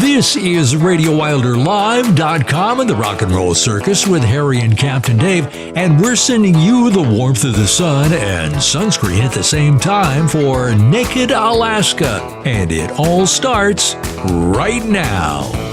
This is RadioWilderLive.com and the Rock and Roll Circus with Harry and Captain Dave, and we're sending you the warmth of the sun and sunscreen at the same time for Naked Alaska, and it all starts right now.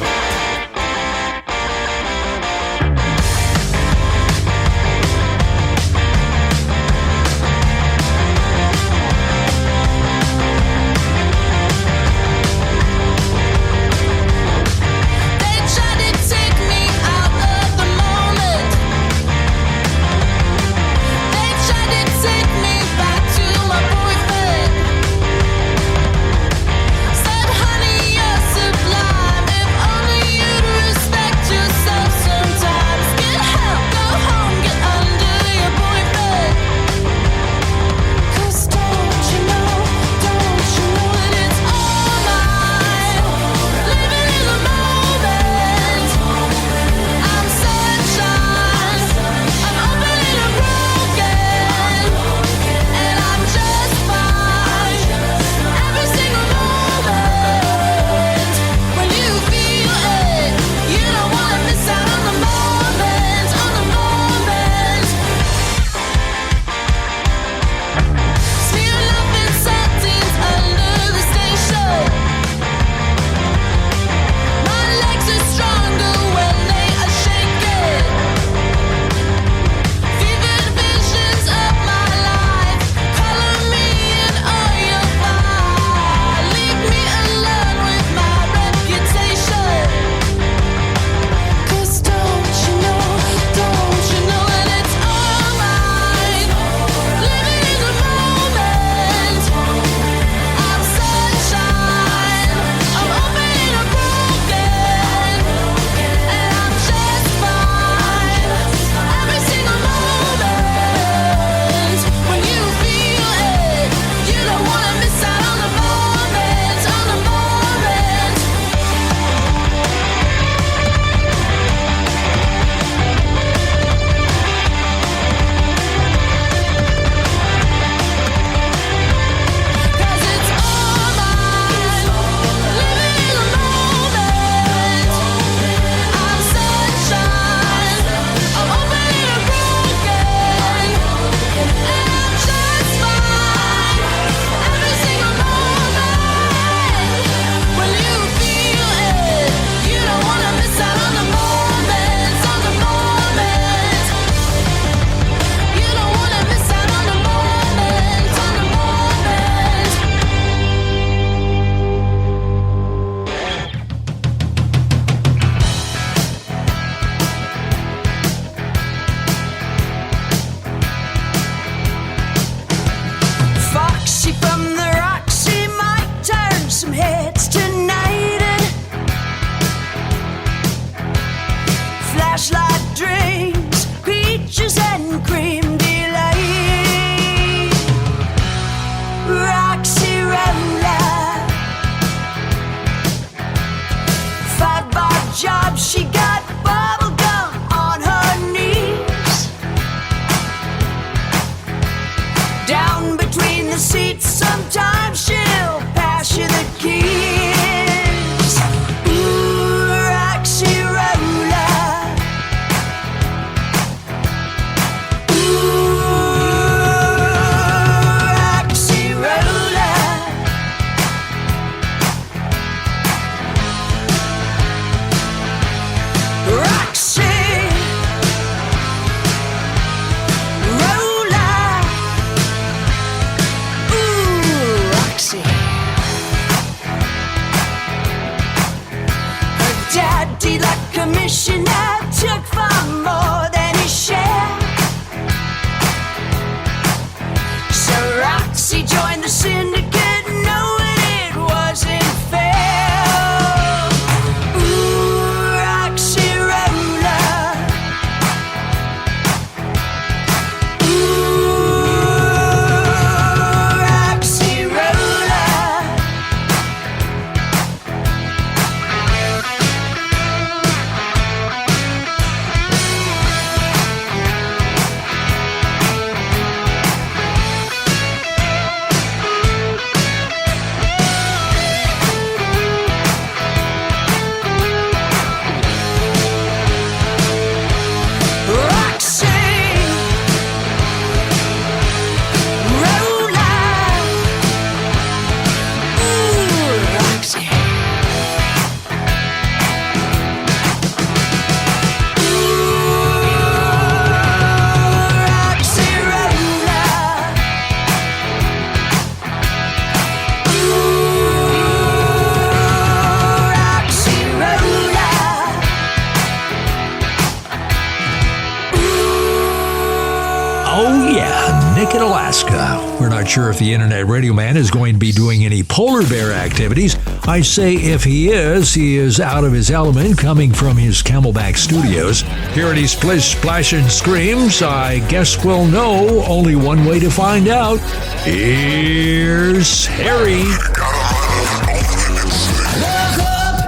Naked Alaska. We're not sure if the Internet Radio Man is going to be doing any polar bear activities. I say if he is out of his element coming from his Camelback Studios. Hearing he splish, splash, and screams, I guess we'll know only one way to find out. Here's Harry.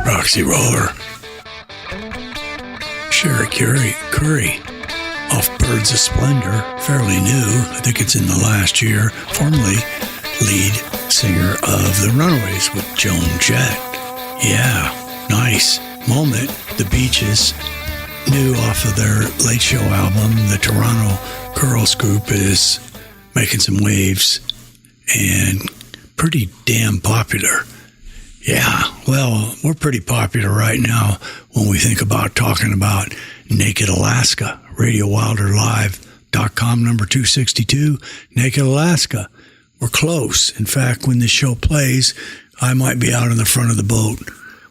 Roxy Roller. Sherry Curry. Off Birds of Splendor, fairly new. I think it's in the last year. Formerly lead singer of The Runaways with Joan Jett. Yeah, nice. Moment. The Beaches, new off of their Late Show album. The Toronto Girls Group is making some waves and pretty damn popular. Yeah, well, we're pretty popular right now when we think about talking about Naked Alaska. RadioWilderLive.com, number 262, Naked Alaska. We're close. In fact, when this show plays, I might be out in the front of the boat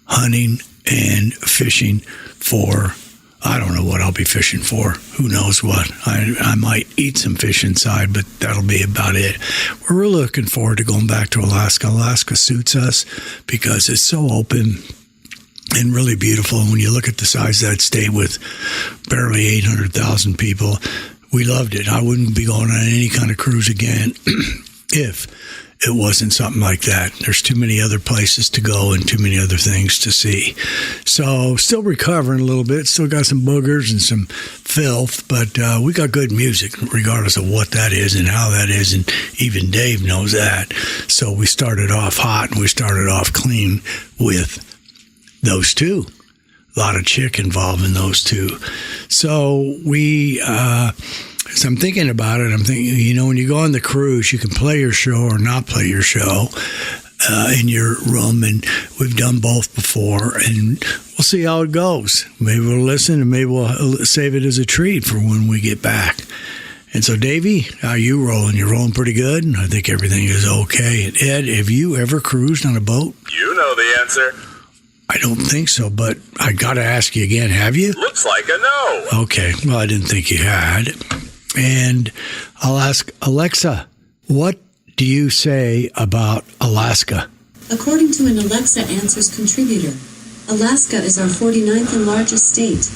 hunting and fishing for, I don't know what I'll be fishing for. Who knows what? I might eat some fish inside, but that'll be about it. We're really looking forward to going back to Alaska. Alaska suits us because it's so open and really beautiful. And when you look at the size of that state with barely 800,000 people, we loved it. I wouldn't be going on any kind of cruise again if it wasn't something like that. There's too many other places to go and too many other things to see. So still recovering a little bit, still got some boogers and some filth, but we got good music regardless of what that is and how that is, and even Dave knows that. So we started off hot and we started off clean with those two. A lot of chick involved in those two. So as I'm thinking about it, I'm thinking, when you go on the cruise, you can play your show or not play your show in your room, and we've done both before, and we'll see how it goes. Maybe we'll listen, and maybe we'll save it as a treat for when we get back. And so, Davey, how you rolling? You're rolling pretty good? I think everything is okay. And Ed, have you ever cruised on a boat? You know the answer. I don't think so, but I got to ask you again. Have you? Looks like a no. Okay. Well, I didn't think you had. And I'll ask Alexa, what do you say about Alaska? According to an Alexa Answers contributor, Alaska is our 49th and largest state.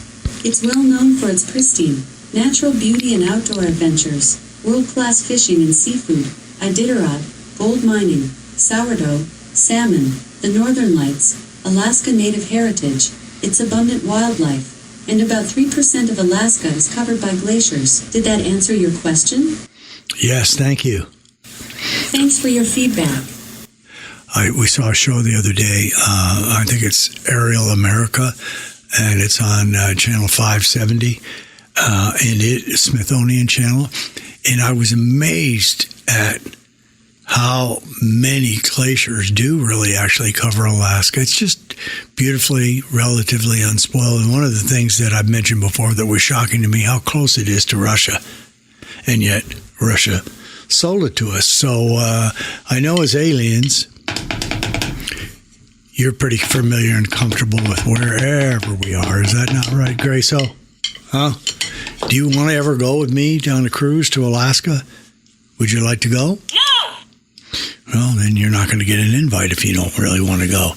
It's well known for its pristine, natural beauty and outdoor adventures, world-class fishing and seafood, Iditarod, gold mining, sourdough, salmon, the northern lights, Alaska Native heritage, its abundant wildlife, and about 3% of Alaska is covered by glaciers. Did that answer your question? Yes, thank you. Thanks for your feedback. We saw a show the other day, I think it's Aerial America, and it's on Channel 570, and it's Smithsonian Channel, and I was amazed at how many glaciers do really actually cover Alaska. It's just beautifully, relatively unspoiled. And one of the things that I've mentioned before that was shocking to me, how close it is to Russia. And yet Russia sold it to us. So I know as aliens, you're pretty familiar and comfortable with wherever we are. Is that not right, Grace? Huh? Do you want to ever go with me on a cruise to Alaska? Would you like to go? No! Well, then you're not going to get an invite if you don't really want to go.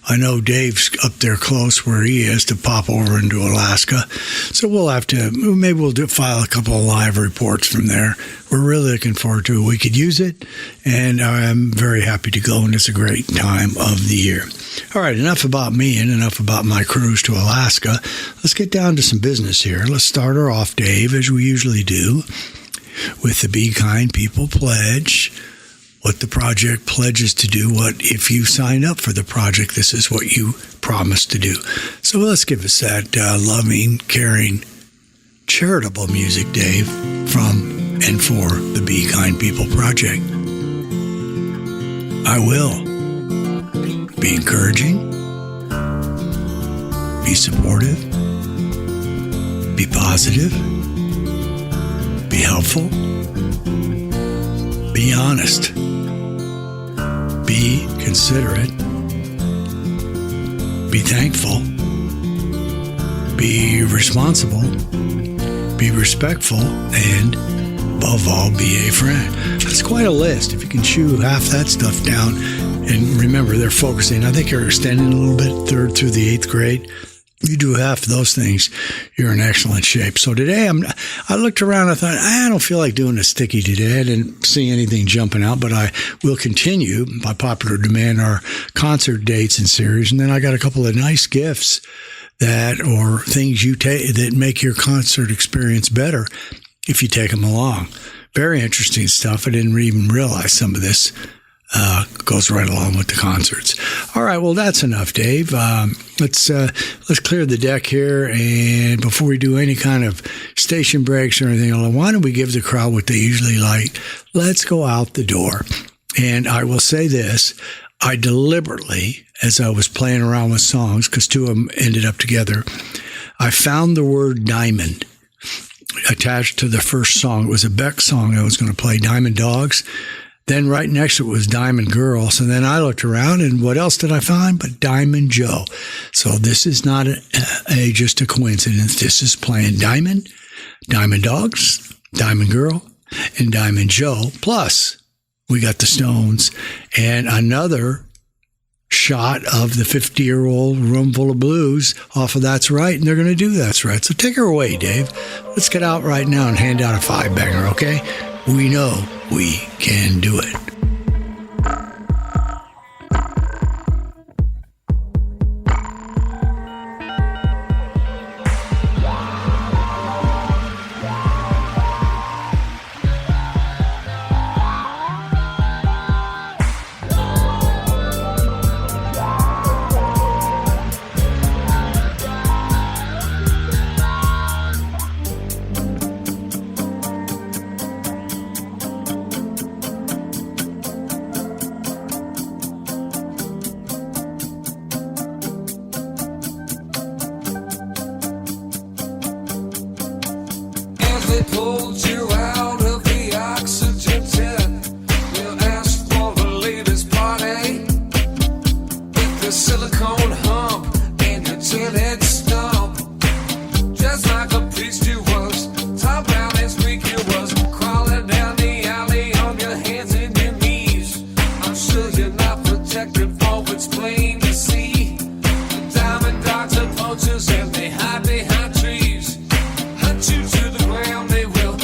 I know Dave's up there close where he is to pop over into Alaska. So we'll have to, maybe we'll file a couple of live reports from there. We're really looking forward to it. We could use it, and I'm very happy to go, and it's a great time of the year. All right, enough about me and enough about my cruise to Alaska. Let's get down to some business here. Let's start her off, Dave, as we usually do, with the Be Kind People Pledge. What the project pledges to do, what if you sign up for the project, this is what you promise to do. So let's give us that loving, caring, charitable music, Dave, from and for the Be Kind People Project. I will be encouraging, be supportive, be positive, be helpful, be honest, be considerate, be thankful, be responsible, be respectful, and above all, be a friend. That's quite a list. If you can chew half that stuff down, and remember, they're focusing. I think you're extending a little bit, 3rd through the 8th grade. You do half of those things, you're in excellent shape. So today, I looked around, I thought, I don't feel like doing a sticky today. I didn't see anything jumping out, but I will continue, by popular demand, our concert dates and series. And then I got a couple of nice gifts or things you take that make your concert experience better if you take them along. Very interesting stuff. I didn't even realize some of this goes right along with the concerts. All right, well, that's enough, Dave. Let's clear the deck here, and before we do any kind of station breaks or anything, why don't we give the crowd what they usually like? Let's go out the door. And I will say this, I deliberately, as I was playing around with songs, because 2 of them ended up together, I found the word diamond attached to the first song. It was a Beck song I was going to play, Diamond Dogs. Then right next to it was Diamond Girl. So then I looked around, and what else did I find but Diamond Joe? So this is not just a coincidence. This is playing Diamond, Diamond Dogs, Diamond Girl, and Diamond Joe. Plus, we got the Stones and another shot of the 50-year-old Room Full of Blues off of That's Right, and they're going to do That's Right. So take her away, Dave. Let's get out right now and hand out a 5-banger, okay? We know we can do it. And they hide behind trees, hunt you to the ground, they will.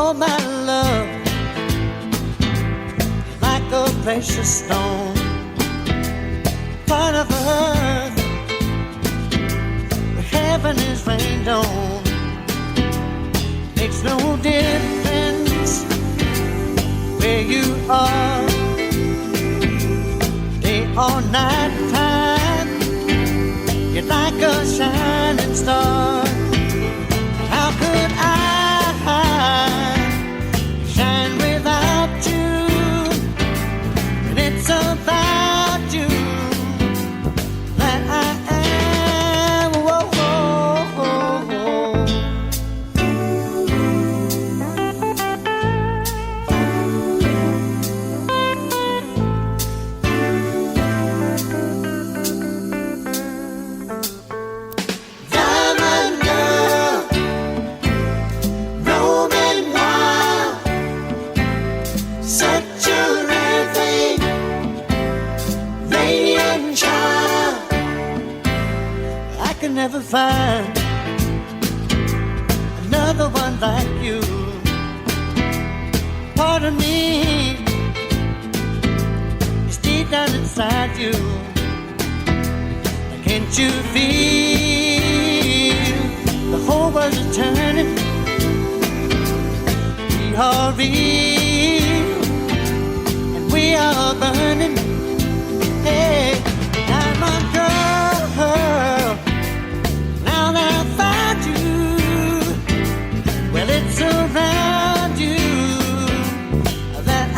Oh, my love, like a precious stone, part of earth, where heaven is rained on. Makes no difference where you are, day or night time. You're like a shining star. How could I shine without you? And it's about you that I am. Whoa, whoa, whoa, whoa. Diamond girl, roaming wild, such a rare thing, radiant child. I can never find another one like you. Part of me is deep down inside you. Can't you feel the whole world is turning? We are real and we are burning. Hey, diamond girl, now that I found you, well, it's around you that I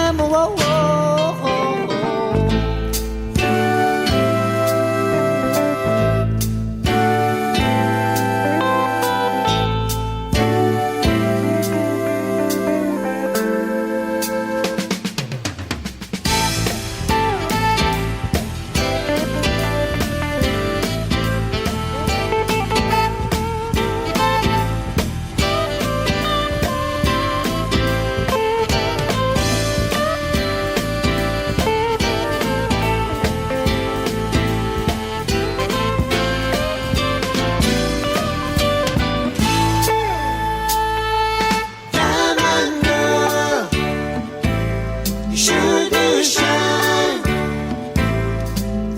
am. Whoa, whoa, whoa, whoa. Diamond girl, you sure do shine.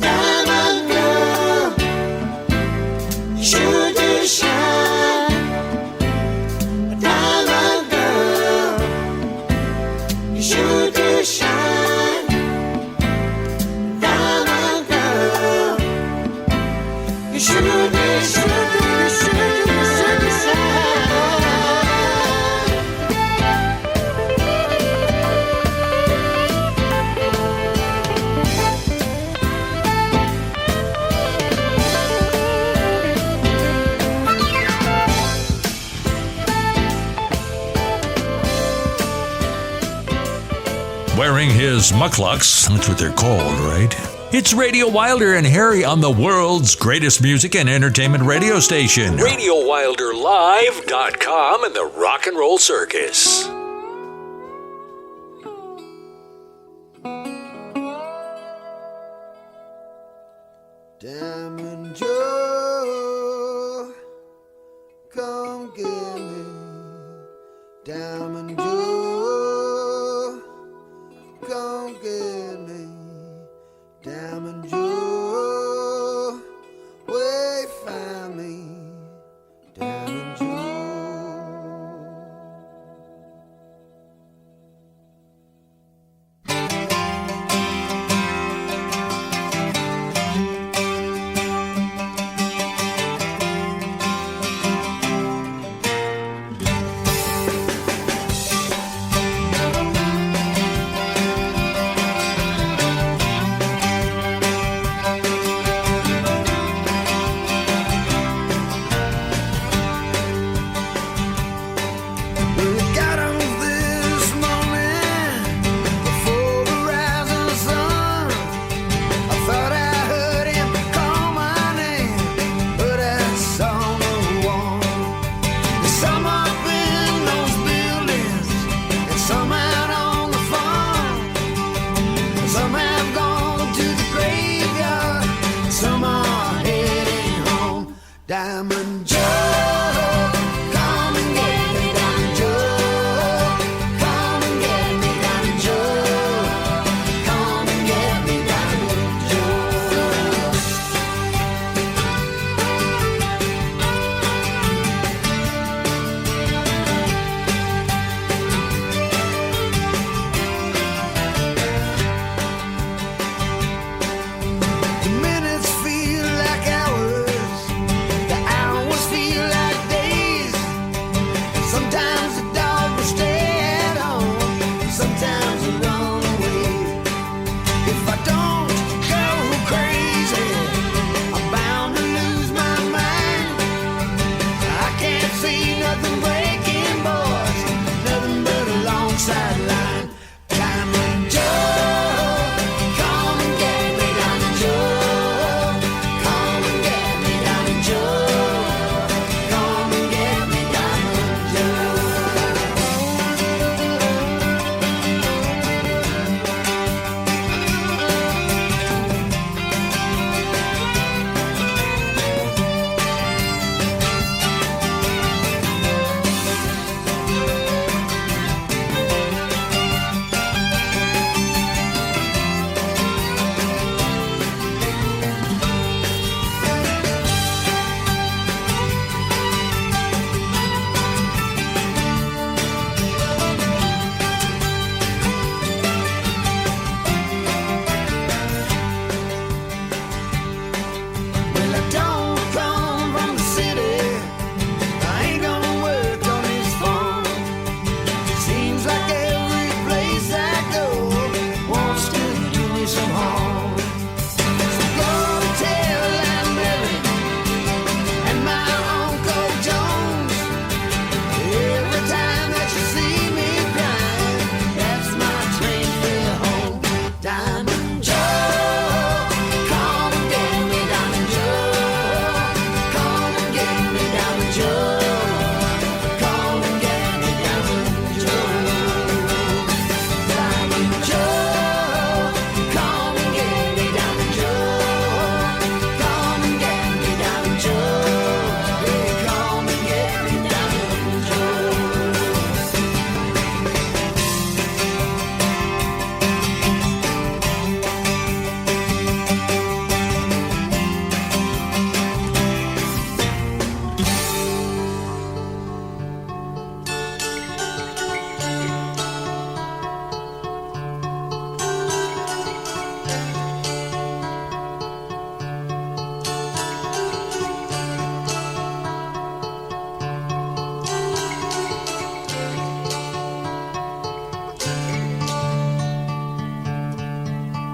Diamond girl, you sure do shine. Diamond girl, you sure do shine. Diamond girl, you sure do, sure do, sure do, sure do shine. Wearing his mucklucks, that's what they're called, right? It's Radio Wilder and Harry on the world's greatest music and entertainment radio station. RadioWilderLive.com and the Rock and Roll Circus. Diamond Joe, come get me. Diamond Joe, come get me. Diamond Joe, wait, find me. Diamond Joe.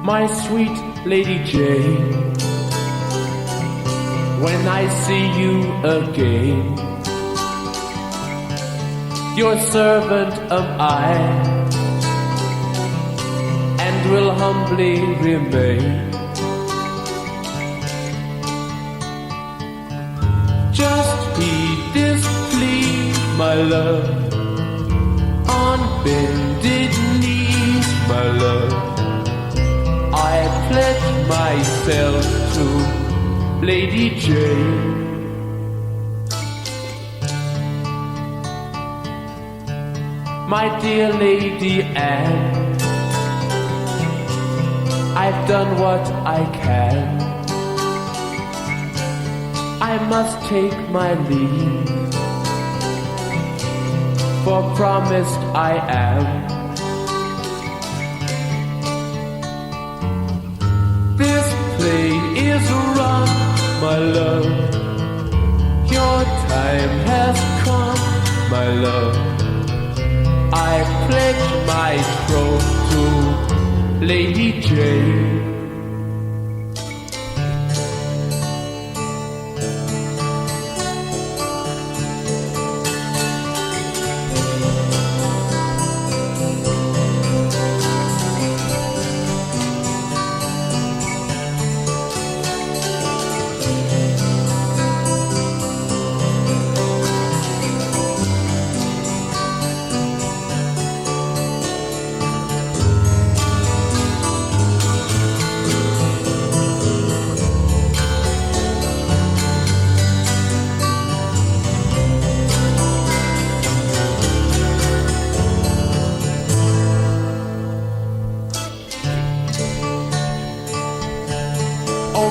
my sweet Lady Jane, when I see you again, your servant am I, and will humbly remain. Just heed this plea, my love, on bended knees, my love, I pledge myself to Lady Jane. My dear Lady Anne, I've done what I can. I must take my leave, for promised I am. This play is run, my love. Your time has come, my love. I pledge my troth to Lady Jane.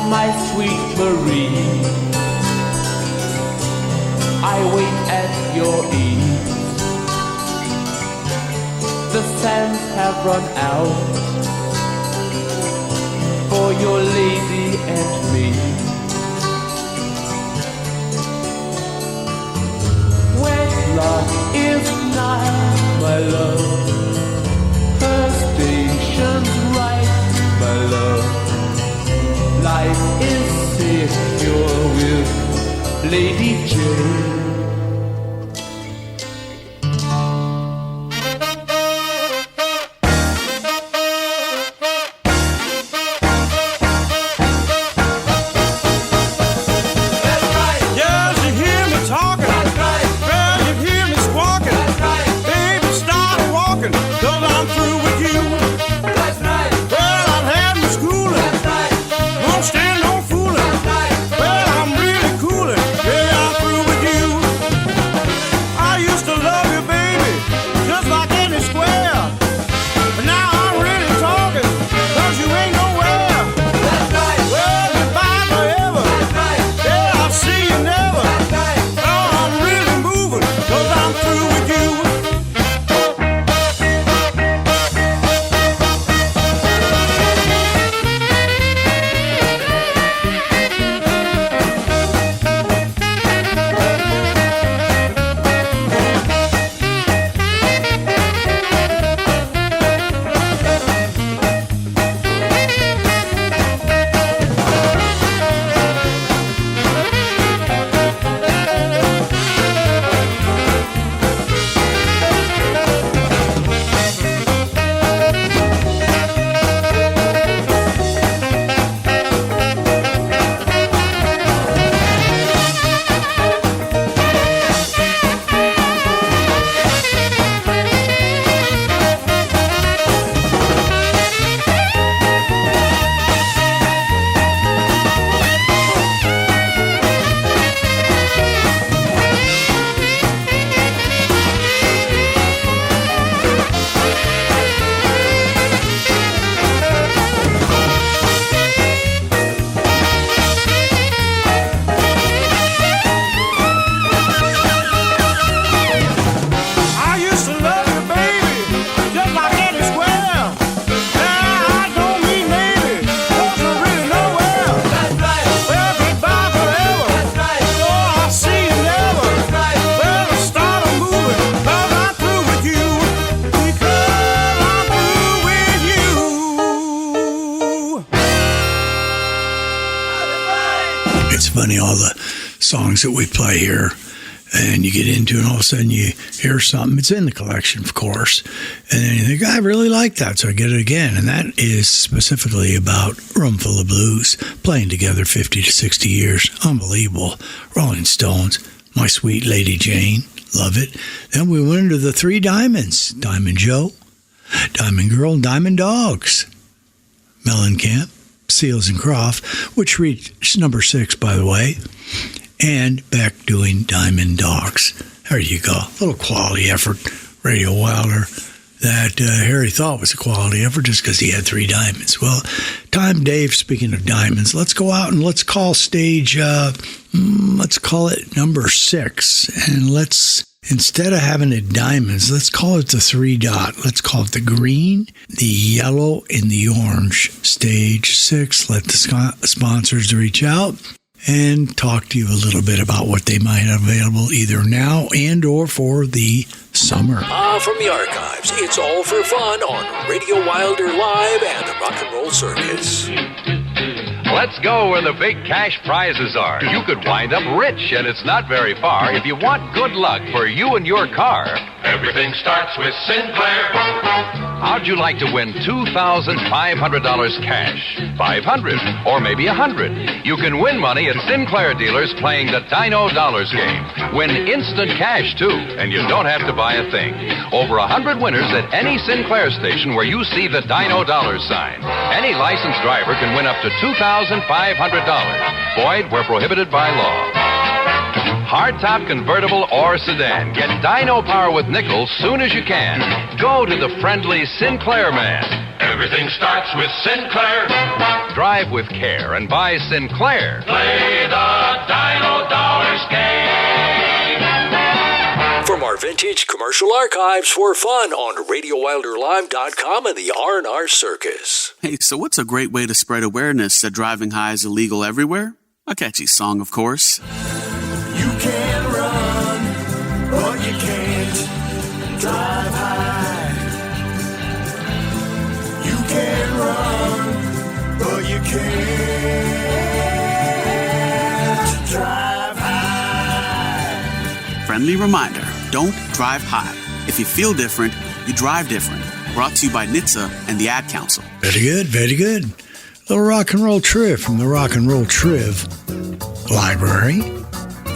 My sweet Marie, I wait at your ease. The sands have run out for your lady and me. Wedlock is nigh, my love. Her station's right, my love. Life is secure with Lady Jane. That's right. Yes, you hear me talking. That's right. Well, you hear me funny, all the songs that we play here. And you get into it, and all of a sudden you hear something. It's in the collection, of course. And then you think, I really like that, so I get it again. And that is specifically about Roomful of Blues, playing together 50 to 60 years. Unbelievable. Rolling Stones, My Sweet Lady Jane, love it. Then we went into the Three Diamonds, Diamond Joe, Diamond Girl, and Diamond Dogs. Mellencamp, Seals and Crofts, which reached number 6, by the way. And Beck doing Diamond Dogs. There you go. A little quality effort. Radio Wilder that Harry thought was a quality effort just because he had 3 diamonds. Well, time, Dave, speaking of diamonds, let's go out and let's call stage, let's call it number 6. And let's, instead of having it diamonds, let's call it the 3 dot. Let's call it the green, the yellow, and the orange. Stage 6. Let the sponsors reach out and talk to you a little bit about what they might have available either now and or for the summer. From the archives, it's all for fun on Radio Wilder Live and the Rock and Roll Circus. Let's go where the big cash prizes are. You could wind up rich, and it's not very far. If you want good luck for you and your car, everything starts with Sinclair. How'd you like to win $2,500 cash? 500 or maybe 100. You can win money at Sinclair dealers playing the Dino Dollars game. Win instant cash, too, and you don't have to buy a thing. Over 100 winners at any Sinclair station where you see the Dino Dollars sign. Any licensed driver can win up to $2,500. Void where prohibited by law. Hardtop, convertible, or sedan. Get Dino Power with nickel soon as you can. Go to the friendly Sinclair man. Everything starts with Sinclair. Drive with care and buy Sinclair. Play the Dino Dollars game. From our vintage commercial archives for fun on RadioWilderLive.com and the R&R Circus. Hey, so what's a great way to spread awareness that driving high is illegal everywhere? A catchy song, of course. You can run, but you can't drive high. You can run, but you can't drive high. Friendly reminder, don't drive high. If you feel different, you drive different. Brought to you by NHTSA and the Ad Council. Very good, very good. Little rock and roll triv from the Rock and Roll Triv Library.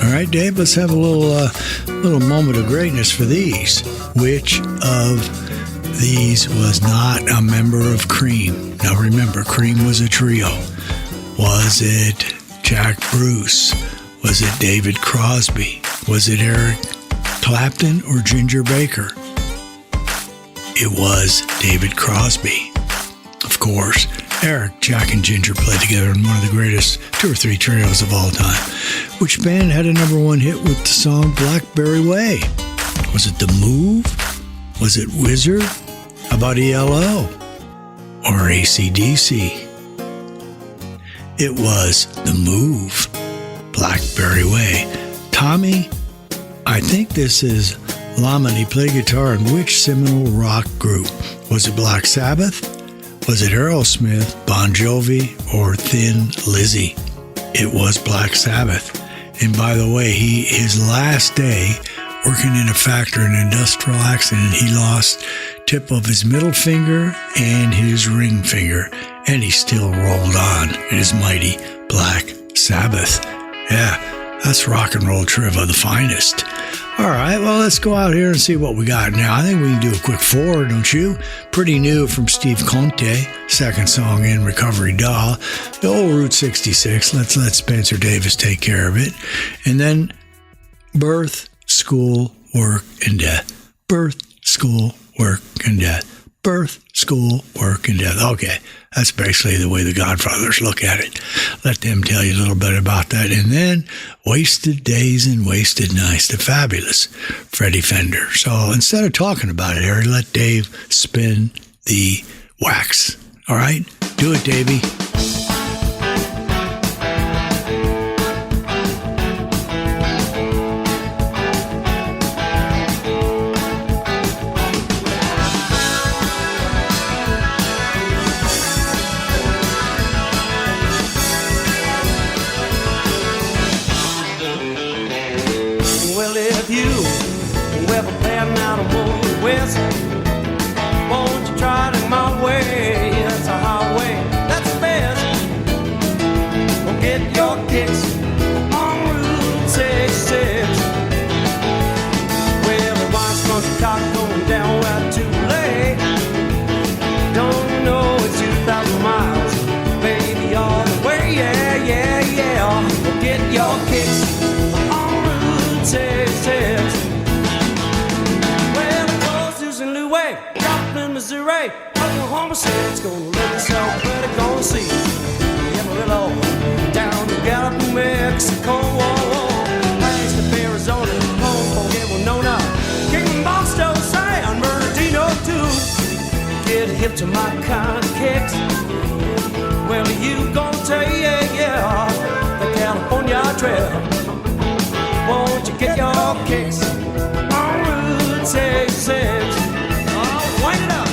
All right, Dave, let's have a little moment of greatness for these. Which of these was not a member of Cream? Now remember, Cream was a trio. Was it Jack Bruce? Was it David Crosby? Was it Eric Clapton or Ginger Baker? It was David Crosby. Of course, Eric, Jack, and Ginger played together in one of the greatest 2 or 3 trios of all time. Which band had a number 1 hit with the song Blackberry Way? Was it The Move? Was it Wizard? How about ELO? Or AC/DC? It was The Move, Blackberry Way. Tommy, I think this is Lamani, played guitar in which seminal rock group? Was it Black Sabbath? Was it Aerosmith, Bon Jovi, or Thin Lizzy? It was Black Sabbath. And by the way, his last day working in a factory in an industrial accident, he lost tip of his middle finger and his ring finger, and he still rolled on in his mighty Black Sabbath. Yeah, that's rock and roll trivia, the finest. All right, well, let's go out here and see what we got now. I think we can do a quick forward, don't you? Pretty new from Steve Conte, second song in Recovery Doll. The old Route 66. Let's let Spencer Davis take care of it. And then Birth, School, Work, and Death. Birth, School, Work, and Death. Birth, school, work, and death. Okay, that's basically the way the Godfathers look at it. Let them tell you a little bit about that. And then Wasted Days and Wasted Nights, the fabulous Freddie Fender. So instead of talking about it, Harry, let Dave spin the wax. All right? Do it, Davey. heading out of the west. Won't you try it my way? That's a highway, that's the best. Well, get your kicks on Route 66. Well, the wife's country cock going down right to late. Don't know it's 2,000 miles, baby, all the way, yeah, yeah, yeah. Well, get your kicks on Route 66. Well, the coast is in Louis, Joplin, Missouri, Oklahoma State's gonna look itself pretty, gonna see Amarillo, down to Gallup, New Mexico, thanks to Arizona, home for get Winona, King Boston, San Bernardino too. Get hip to my kind of kicks. Well, you gonna take, yeah, the California Trail. Won't you get your kicks on Route 66? Oh, wind it up.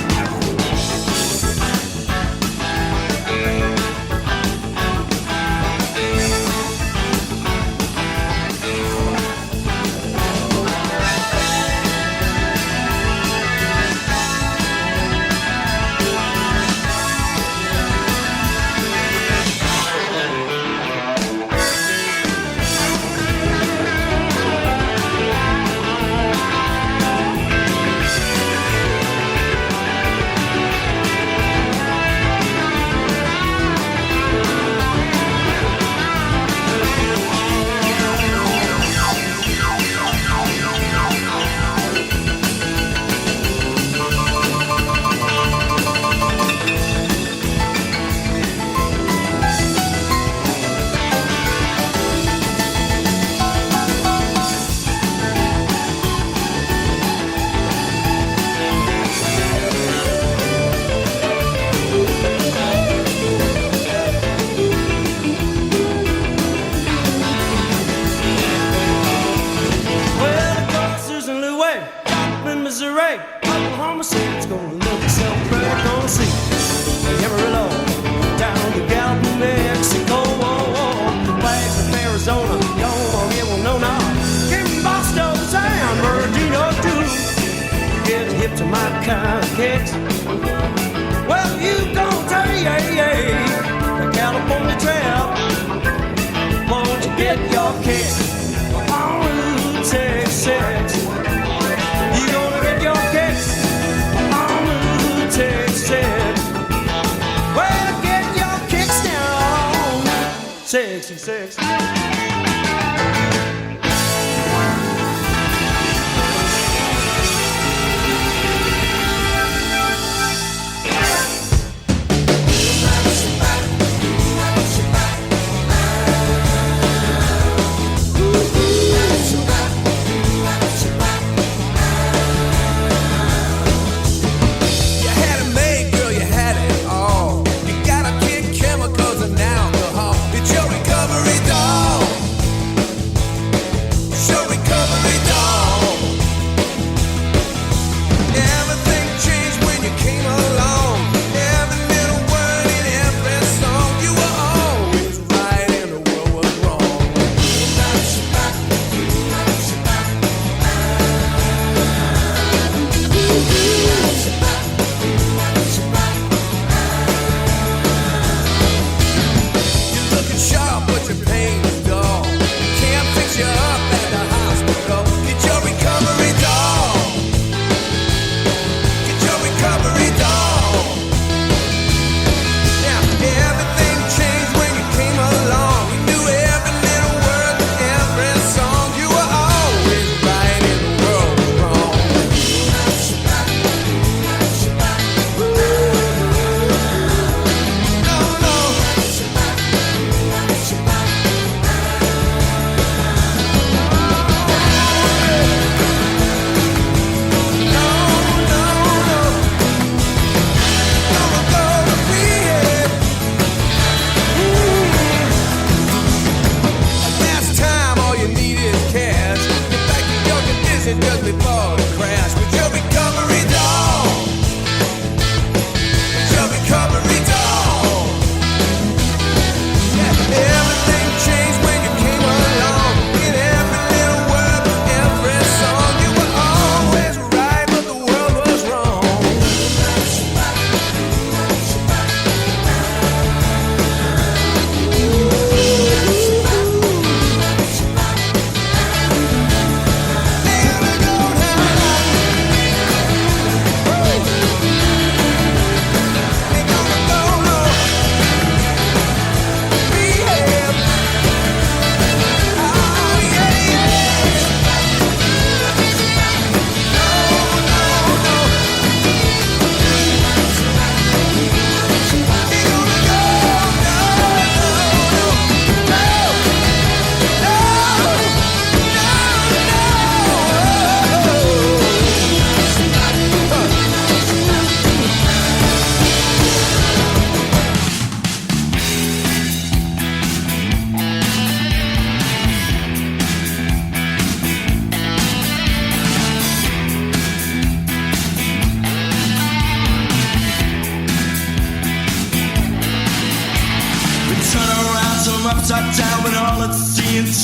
Chemicals and alcohol. It's your recovery dog.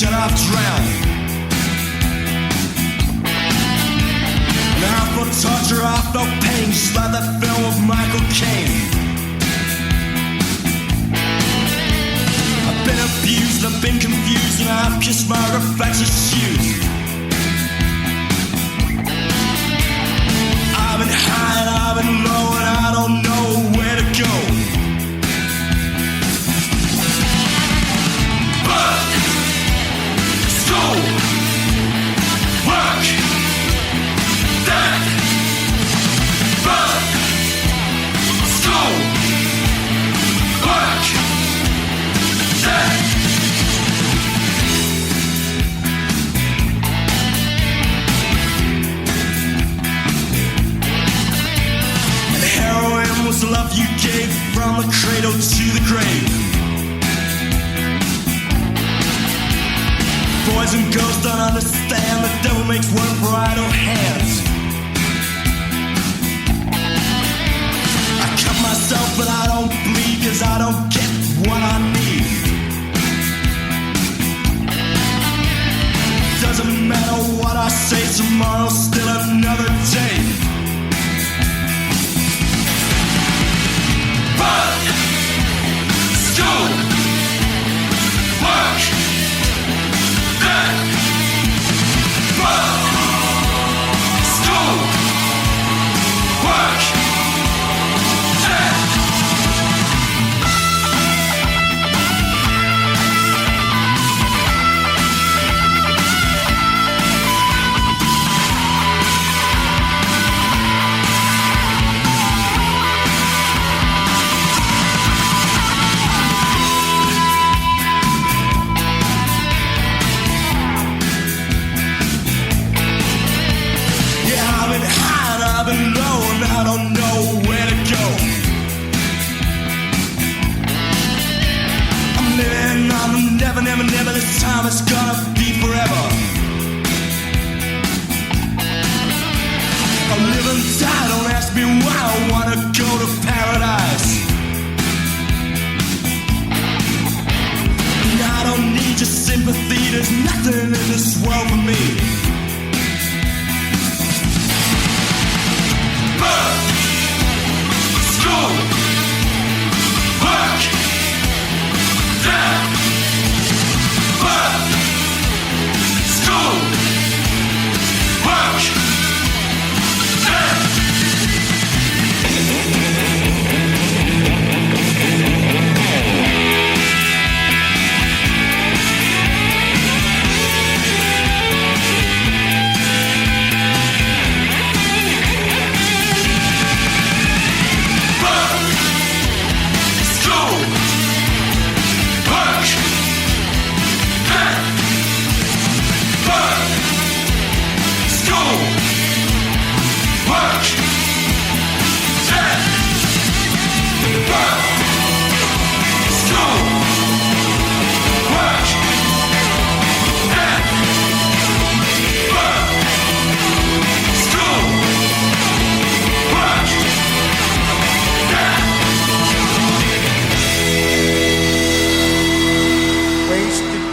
said I've drowned. And I felt torture, I felt pain, just like that film of Michael Caine. I've been abused, I've been confused, and I've kissed my reflection's shoes. I've been high and I've been low, and I don't know where to go. Work, school, work, then work, school, work, then. And heroin was the love you gave from the cradle to the grave. Boys and girls don't understand, the devil makes work for idle hands. I cut myself but I don't bleed, cause I don't get what I need. Doesn't matter what I say, tomorrow's still another day. Work, school, work, then work, school, work, then. I've been low and I don't know where to go. I'm living on the never, never, never. This time it's gonna be forever. I live and die, don't ask me why I wanna go to paradise. And I don't need your sympathy, there's nothing in this world for me. Work, school, work, then work, school, work, then.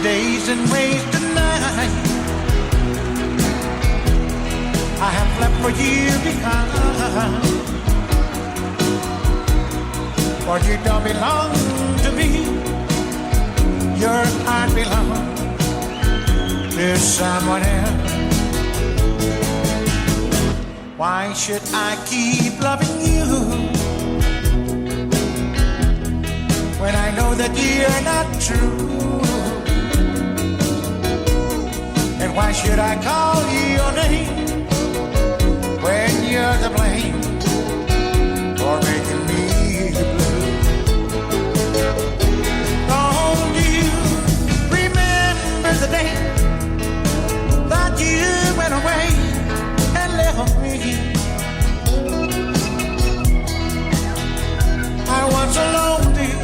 Days and wasted nights I have left for you behind. For you don't belong to me, your heart belongs to someone else. Why should I keep loving you when I know that you're not true? And why should I call you your name when you're the blame for making me blue? Don't you remember the day that you went away and left me? I was alone, dear,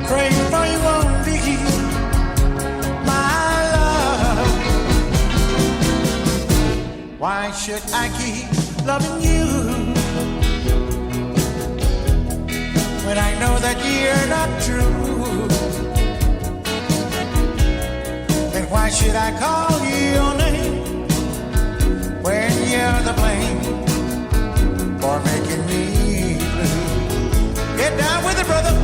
praying for you only, my love. Why should I keep loving you when I know that you're not true? why should I call you your name when you're the blame for making me blue? Get down with it, brother.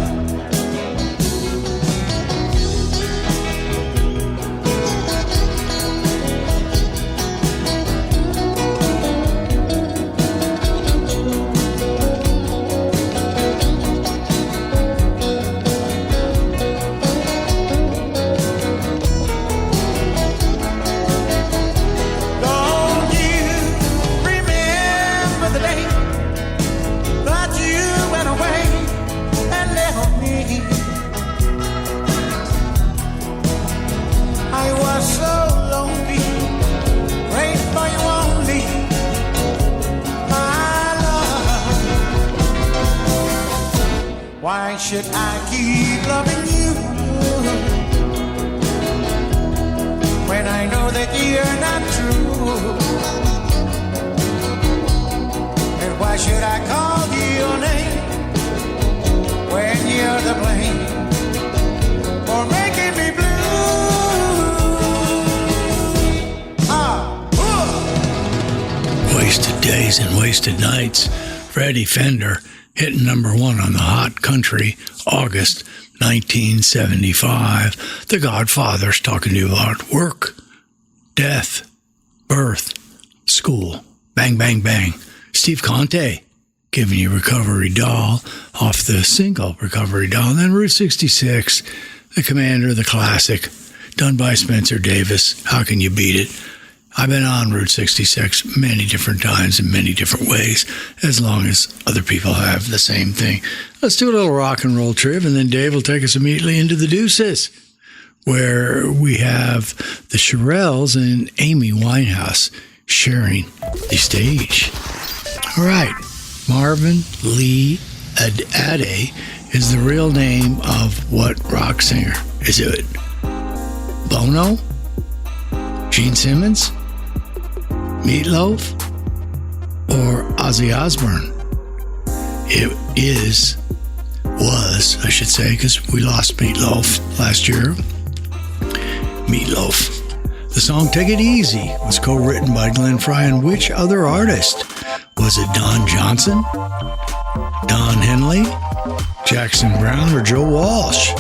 Why should I keep loving you when I know that you're not true? And why should I call you your name when you're the blame for making me blue? Wasted days and wasted nights. Freddie Fender hitting number one on the Hot Country, August 1975. The Godfathers talking to you about work, death, birth, school. Bang, bang, bang. Steve Conte giving you Recovery Doll off the single Recovery Doll. And then Route 66, the Commander, the classic, done by Spencer Davis. How can you beat it? I've been on Route 66 many different times in many different ways, as long as other people have the same thing. Let's do a little rock and roll trip, and then Dave will take us immediately into the Deuces, where we have the Shirelles and Amy Winehouse sharing the stage. All right, Marvin Lee Ade is the real name of what rock singer? Is it Bono? Gene Simmons? Meatloaf? Or Ozzy Osbourne? It was, I should say, because we lost Meatloaf last year. Meatloaf. The song Take It Easy was co-written by Glenn Frey, and which other artist? Was it Don Johnson? Don Henley? Jackson Browne? Or Joe Walsh?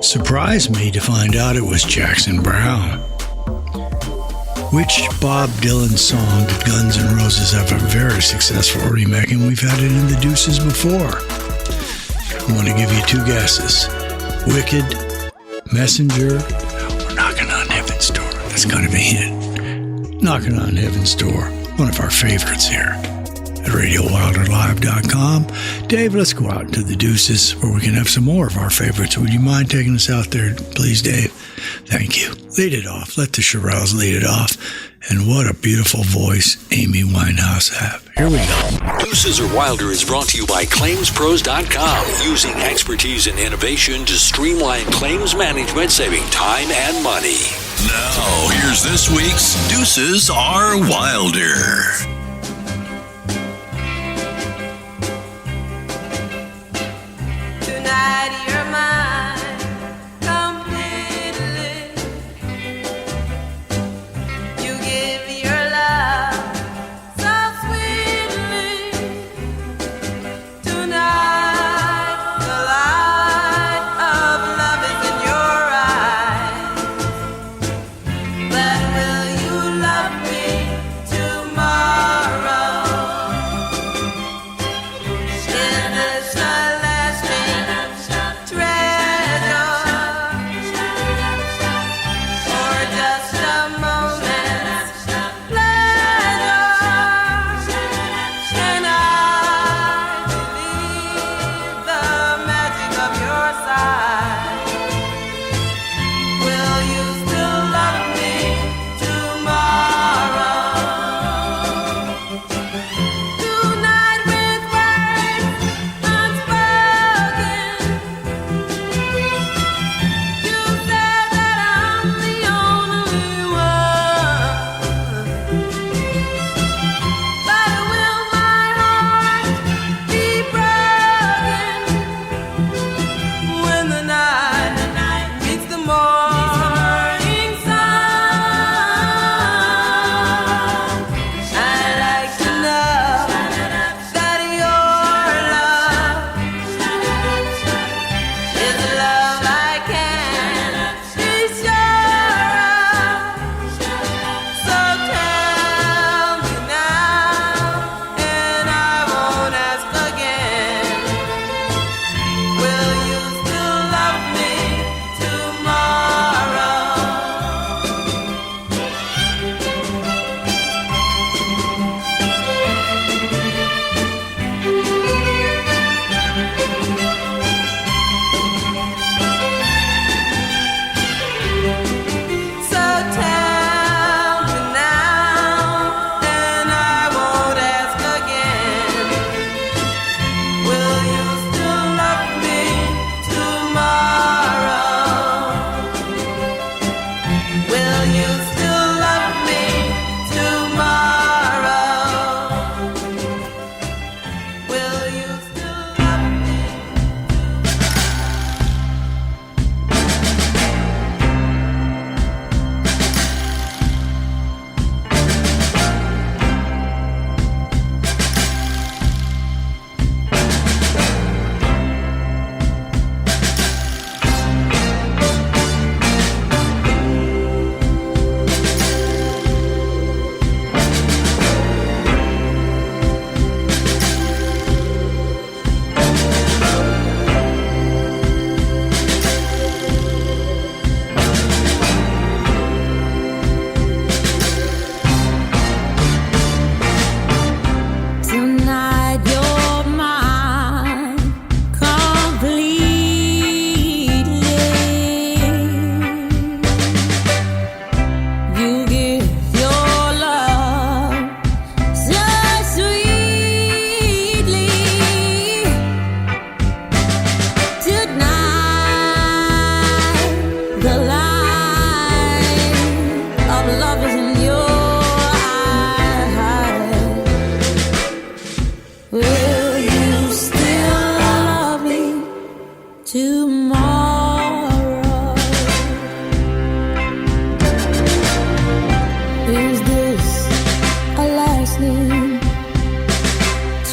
Surprised me to find out it was Jackson Browne. Which Bob Dylan song did Guns N' Roses have a very successful remake? And we've had it in the Deuces before. I want to give you two guesses. Wicked, Messenger, or Knocking on Heaven's Door. That's kind of a hint. Knocking on Heaven's Door, one of our favorites here at RadioWilderLive.com. Dave, let's go out to the Deuces where we can have some more of our favorites. Would you mind taking us out there, please, Dave? Thank you. Lead it off. Let the Shirelles lead it off. And what a beautiful voice Amy Winehouse have. Here we go. Deuces or Wilder is brought to you by ClaimsPros.com, using expertise and innovation to streamline claims management, saving time and money. Now, here's this week's Deuces are Wilder. But will you love me tomorrow?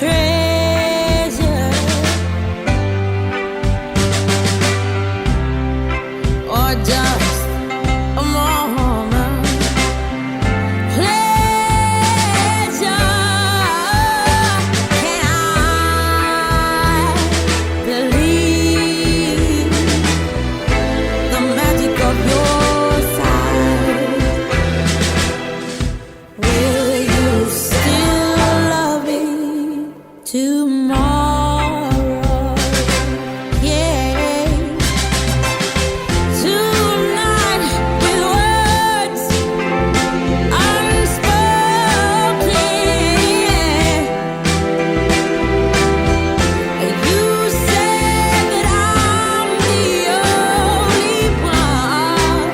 treasure or just a moment. Pleasure, can I believe the magic of your side? Will you still love me tomorrow? Yeah. Tonight with words unspoken, you said that I'm the only one,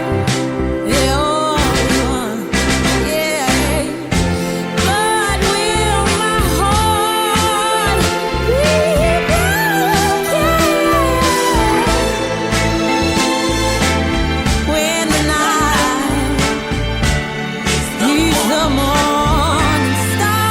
the only one, yeah. But will my heart be broken when the night leaves the morning star?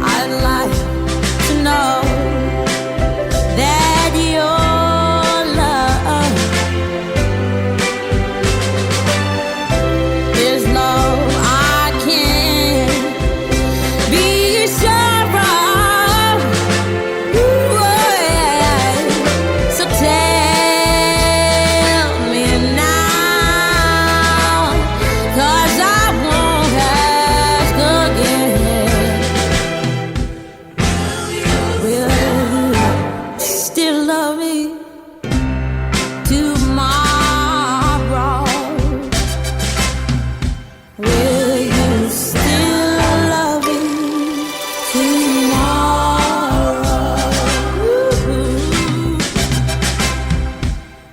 I'd like to know that your love is love I can be sure of. Ooh, yeah. So tell me now, 'cause I won't ask again. Will you still love me tomorrow? Will you still love me tomorrow?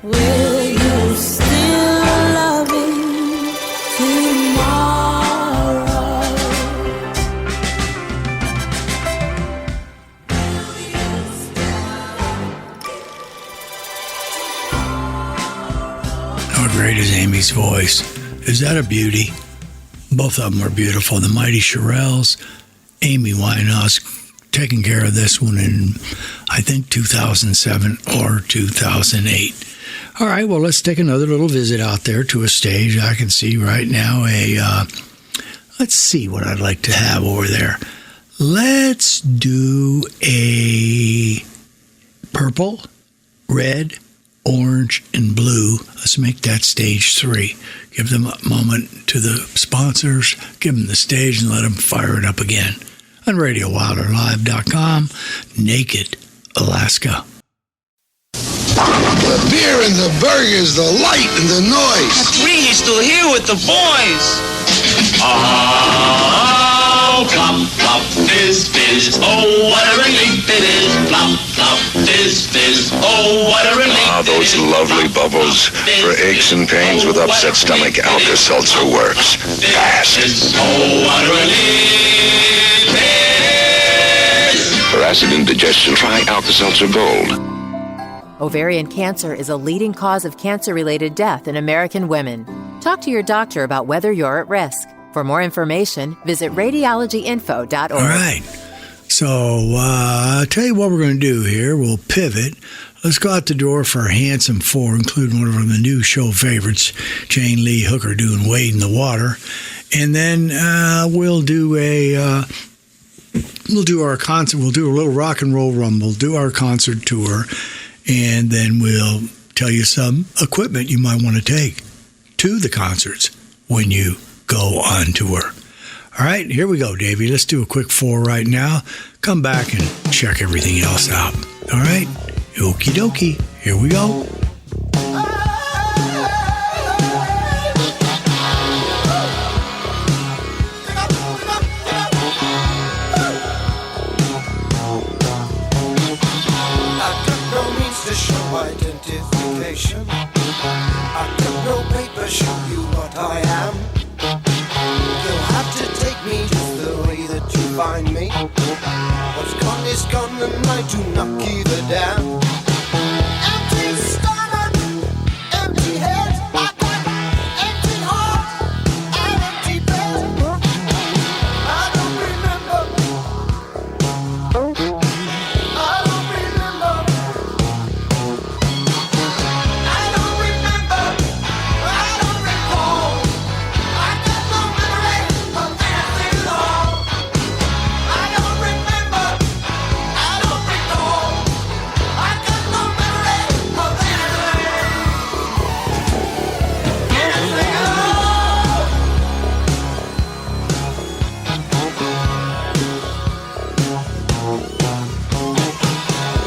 Will you still love me tomorrow? How great is Amy's voice? Is that a beauty? Both of them are beautiful. The mighty Shirelles, Amy Winehouse, taking care of this one in, I think, 2007 or 2008. All right, well, let's take another little visit out there to a stage. I can see right now let's see what I'd like to have over there. Let's do a purple, red, orange, and blue. Let's make that stage 3. Give them a moment to the sponsors, give them the stage, and let them fire it up again. On RadioWilderLive.com, Naked Alaska. The beer and the burgers, the light and the noise. He's still here with the boys. Oh, plop, plop, fizz, fizz, oh, what a relief it is. Plop, plop, fizz, fizz, oh, what a relief Ah, those lovely bubbles. For aches and pains with upset stomach, Alka-Seltzer works. Fast. Oh, what a relief it is. For acid indigestion, try Alka-Seltzer Gold. Ovarian cancer is a leading cause of cancer-related death in American women. Talk to your doctor about whether you're at risk. For more information, visit radiologyinfo.org. All right. So I'll tell you what we're going to do here. We'll pivot. Let's go out the door for Handsome 4, including one of the new show favorites, Jane Lee Hooker doing Wade in the Water. And then we'll do our concert. We'll do a little rock and roll rumble, do our concert tour, and then we'll tell you some equipment you might want to take to the concerts when you go on tour. All right, here we go, Davey. Let's do a quick 4 right now. Come back and check everything else out. All right? Okie dokie. Here we go. Identification. vacation. I got no paper, show you what I am. You'll have to take me just the way that you find me. What's gone is gone and I do not give a damn. Empty stomach, empty head. I got empty heart and empty bed. I don't remember. I don't remember. I don't remember. I don't recall. I got no memory of anything at all. I don't remember. I don't recall. I got no memory of anything. Anything at all.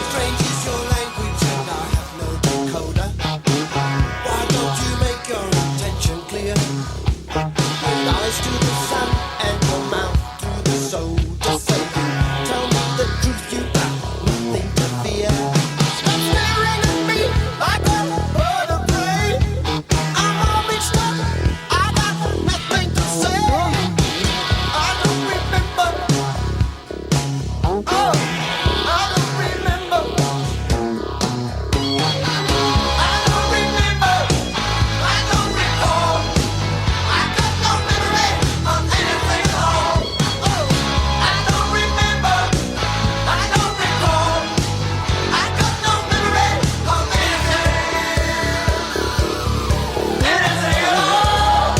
Strange is your language and I have no decoder. Why don't you make your intention clear? With eyes to the sun and your mouth to the soul. Just say you tell me the truth, you got nothing to fear. Stop staring at me like a bird of prey. I'm all mixed up, I got nothing to say. I don't remember. Oh, I don't remember. I don't remember. I don't recall. I got no memory of anything at all. Oh, I don't remember. I don't recall. I got no memory of anything. Anything at all.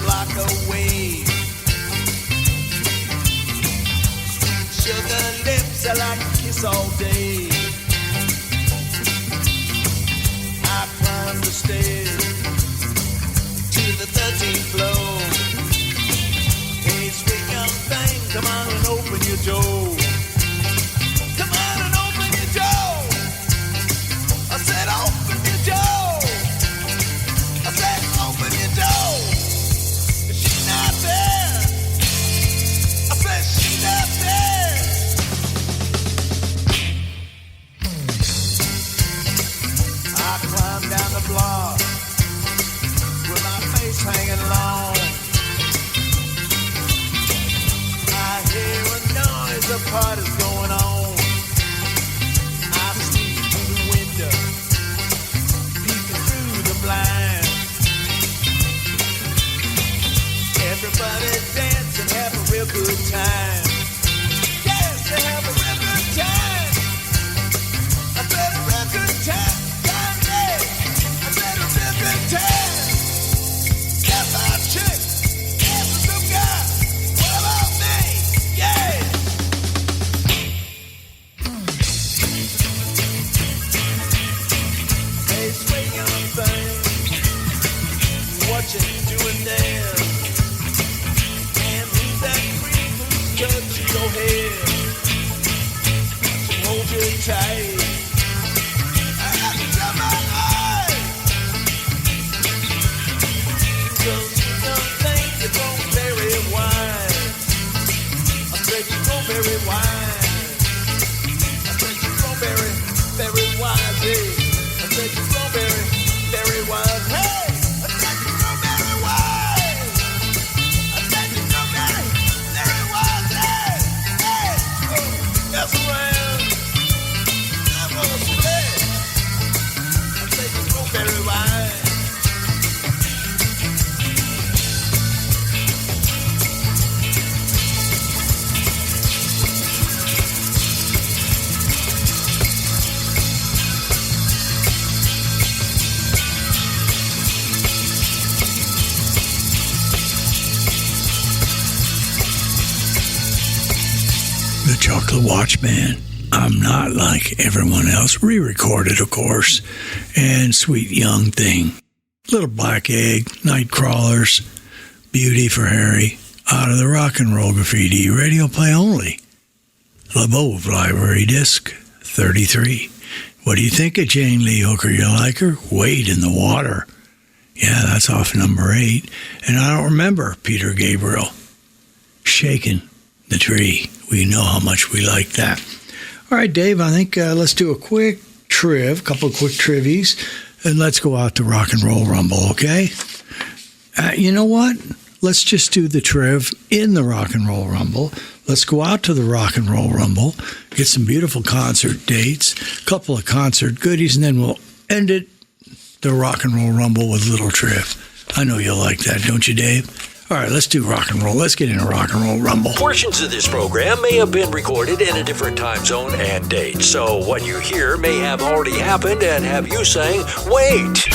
block away. Sweet sugar lips, I like to kiss all day. I climbed the stairs to the 13th floor. Hey, sweet young thing, come on and open your door. Come on and open your door. I said open your door. I said open your door. She's not there. I said she's not there. I climbed down the block with my face hanging long. I hear a noise, a party's going on. I sneak through the window, peeking through the blind. Everybody dance and have a real good time. Yes, they have a real good time. I said a real good time. I said a real good time. Yes, I'm chick. Yes, some guy. What about me? Yeah. Hey, sweet young thing, what you doing there? And who's that creep who's touching your hair? So hold you tight. I got to shut my eyes. You don't think you're going very wise. I said you're going very wise. I said you're going very wise, yeah. I said you're going very wise. Hey! I said you're going very wise. I said you're going very wise, hey! Hey! Oh, mess around. I'm gonna split. I said you're going very wise. The Chocolate Watch Band. I'm Not Like Everyone Else. Re-recorded, of course. And Sweet Young Thing. Little Black Egg, Night Crawlers, Beauty for Harry. Out of the Rock and Roll Graffiti Radio Play Only. La Bove Library Disc 33. What do you think of Jane Lee Hooker? You like her? Wade in the Water. Yeah, that's off number 8. And I don't remember Peter Gabriel. Shaking the Tree. We know how much we like that. All right, Dave, I think let's do a quick couple of quick trivies, and let's go out to Rock and Roll Rumble, okay? You know what? Let's just do the triv in the Rock and Roll Rumble. Let's go out to the Rock and Roll Rumble, get some beautiful concert dates, a couple of concert goodies, and then we'll end it, the Rock and Roll Rumble, with little triv. I know you'll like that, don't you, Dave? All right, let's do rock and roll. Let's get into Rock and Roll Rumble. Portions of this program may have been recorded in a different time zone and date, so what you hear may have already happened and have you saying, wait.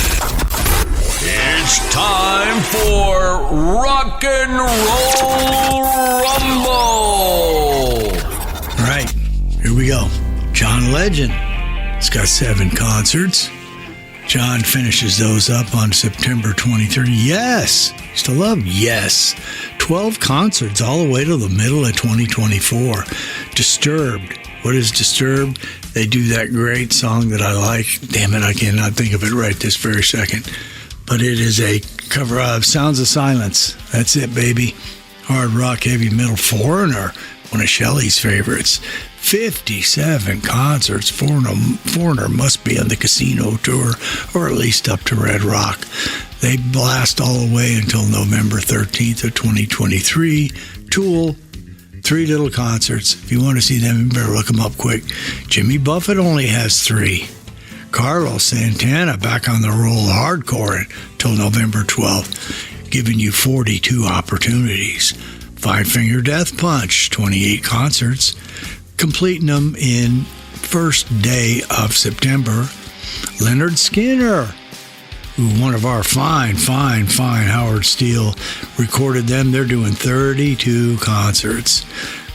It's time for Rock and Roll Rumble. All right, here we go. John Legend. It's got 7 concerts. John finishes those up on September 23rd. Yes. Used to love Yes. 12 concerts all the way to the middle of 2024. Disturbed. What is Disturbed? They do that great song that I like. Damn it, I cannot think of it right this very second. But it is a cover of Sounds of Silence. That's it, baby. Hard rock, heavy metal. Foreigner, one of Shelley's favorites. 57 concerts. Foreigner must be on the Casino Tour, or at least up to Red Rock. They blast all the way until November 13th of 2023. Tool, 3 little concerts. If you want to see them, you better look them up quick. Jimmy Buffett only has 3. Carlos Santana back on the roll hardcore until November 12th, giving you 42 opportunities. Five Finger Death Punch, 28 concerts, completing them in first day of September. Leonard Skinner, one of our fine Howard Steele recorded them. They're doing 32 concerts.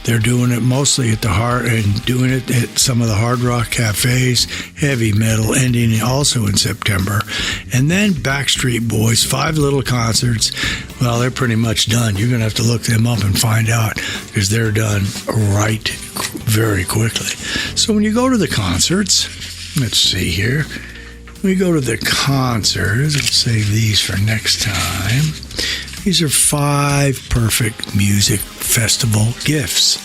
They're doing it mostly at the and doing it at some of the hard rock cafes, heavy metal, ending also in September. And then Backstreet Boys, 5 little concerts. Well, they're pretty much done. You're going to have to look them up and find out because they're done right very quickly. So when you go to the concerts, let's see here. We go to the concerts. Let's save these for next time. These are 5 perfect music festival gifts.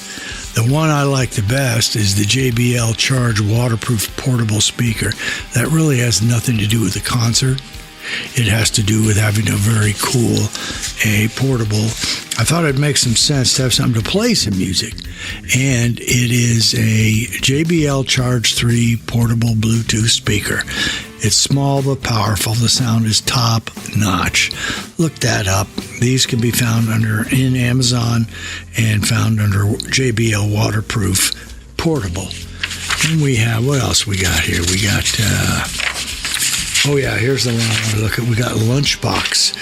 The one I like the best is the JBL Charge waterproof portable speaker. That really has nothing to do with the concert. It has to do with having a very cool, portable. I thought it'd make some sense to have something to play some music. And it is a JBL Charge 3 portable Bluetooth speaker. It's small but powerful. The sound is top notch. Look that up. These can be found in Amazon and found under JBL waterproof portable. And we have, what else we got here? We got, here's the one I want to look at. We got Lunchbox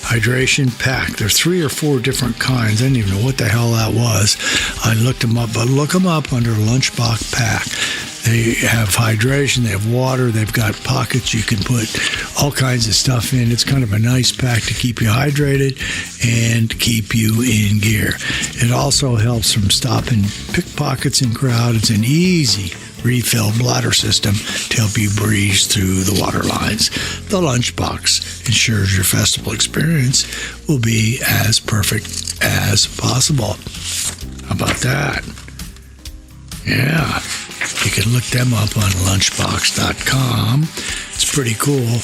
hydration pack. There's 3 or 4 different kinds. I didn't even know what the hell that was. I looked them up, but look them up under Lunchbox pack. They have hydration, they have water, they've got pockets you can put all kinds of stuff in. It's kind of a nice pack to keep you hydrated and keep you in gear. It also helps from stopping pickpockets in crowd. It's an easy refill bladder system to help you breeze through the water lines. The Lunchbox ensures your festival experience will be as perfect as possible. How about that? Yeah. You can look them up on lunchbox.com. It's pretty cool.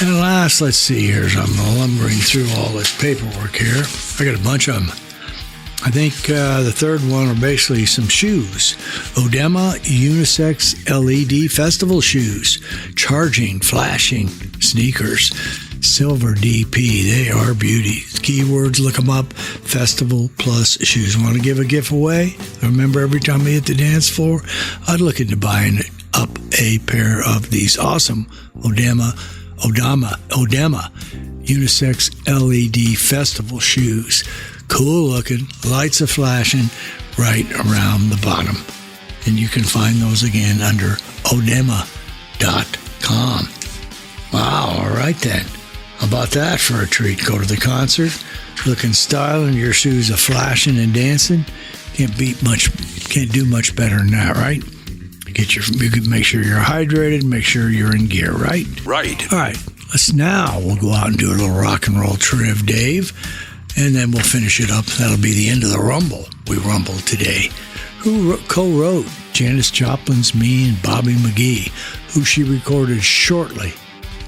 And last, let's see here. I'm lumbering through all this paperwork here. I got a bunch of them. I think the third one are basically some shoes. Odema Unisex LED Festival Shoes. Charging, flashing sneakers. Silver DP. They are beauty. Keywords, look them up. Festival plus shoes. Want to give a giveaway? Remember, every time I hit the dance floor, I'd look into buying up a pair of these awesome Odema Unisex LED Festival shoes. Cool looking, lights are flashing right around the bottom. And you can find those again under odema.com. Wow, all right then. How about that for a treat? Go to the concert, looking styling, your shoes are flashing and dancing. Can't do much better than that, right? You can make sure you're hydrated, make sure you're in gear, right? Right. All right, we'll go out and do a little rock and roll triv, Dave, and then we'll finish it up. That'll be the end of the Rumble. We rumbled today. Who co-wrote Janis Joplin's Me and Bobby McGee, who she recorded shortly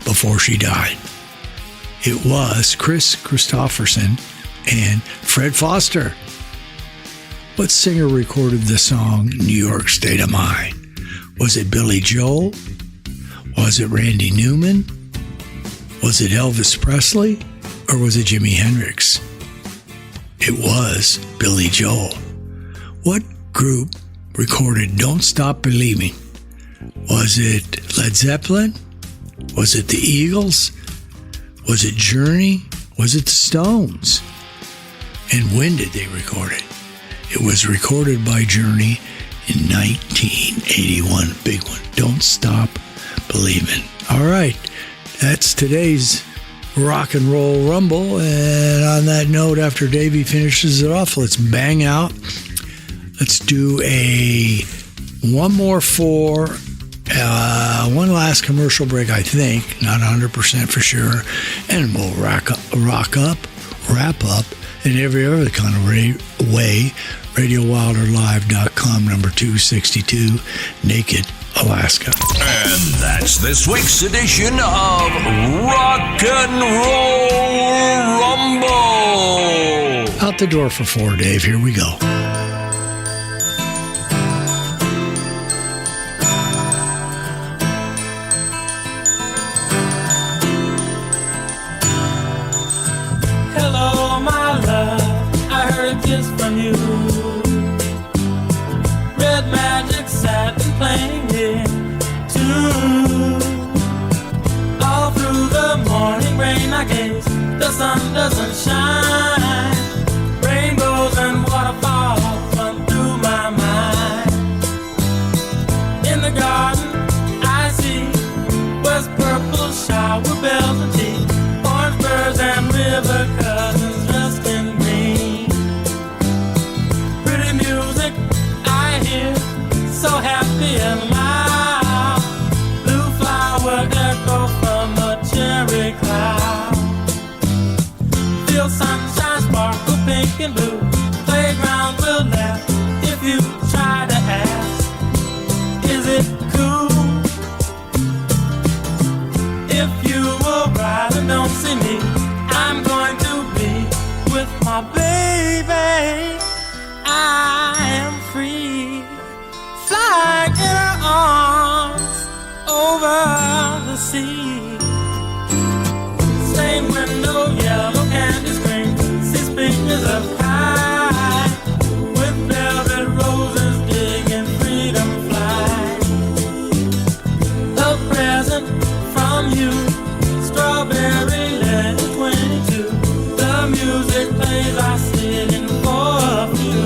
before she died? It was Chris Christopherson and Fred Foster. What singer recorded the song New York State of Mind? Was it Billy Joel? Was it Randy Newman? Was it Elvis Presley? Or was it Jimi Hendrix? It was Billy Joel. What group recorded Don't Stop Believing? Was it Led Zeppelin? Was it the Eagles? Was it Journey? Was it the Stones? And when did they record it? It was recorded by Journey in 1981. Big one. Don't Stop Believing. All right. That's today's Rock and Roll Rumble. And on that note, after Davey finishes it off, let's bang out. Let's do one last commercial break, I think, not 100% for sure, and we'll wrap up in every other kind of way. RadioWilderLive.com, number 262, Naked, Alaska. And that's this week's edition of Rock and Roll Rumble. Out the door for 4, Dave. Here we go. Hello, my love, I heard a kiss from you. Red magic sat and playing it too. All through the sun doesn't shine, rainbows and waterfalls run through my mind. In the garden I see west purple shower bells and tea, orange birds and river cousins dressed in green. Pretty music I hear, so happy and loud, blue flower echo from a cherry cloud. Feel sunshine sparkle pink and blue, playground will laugh if you try to ask, is it cool? If you will ride and don't see me, I'm going to be with my baby. I am free, flying in her arms over the sea. Stained window, yellow candy screen, see speakers of high, with velvet roses digging freedom fly. A present from you, strawberry letter 22. The music plays, I sit in for a few.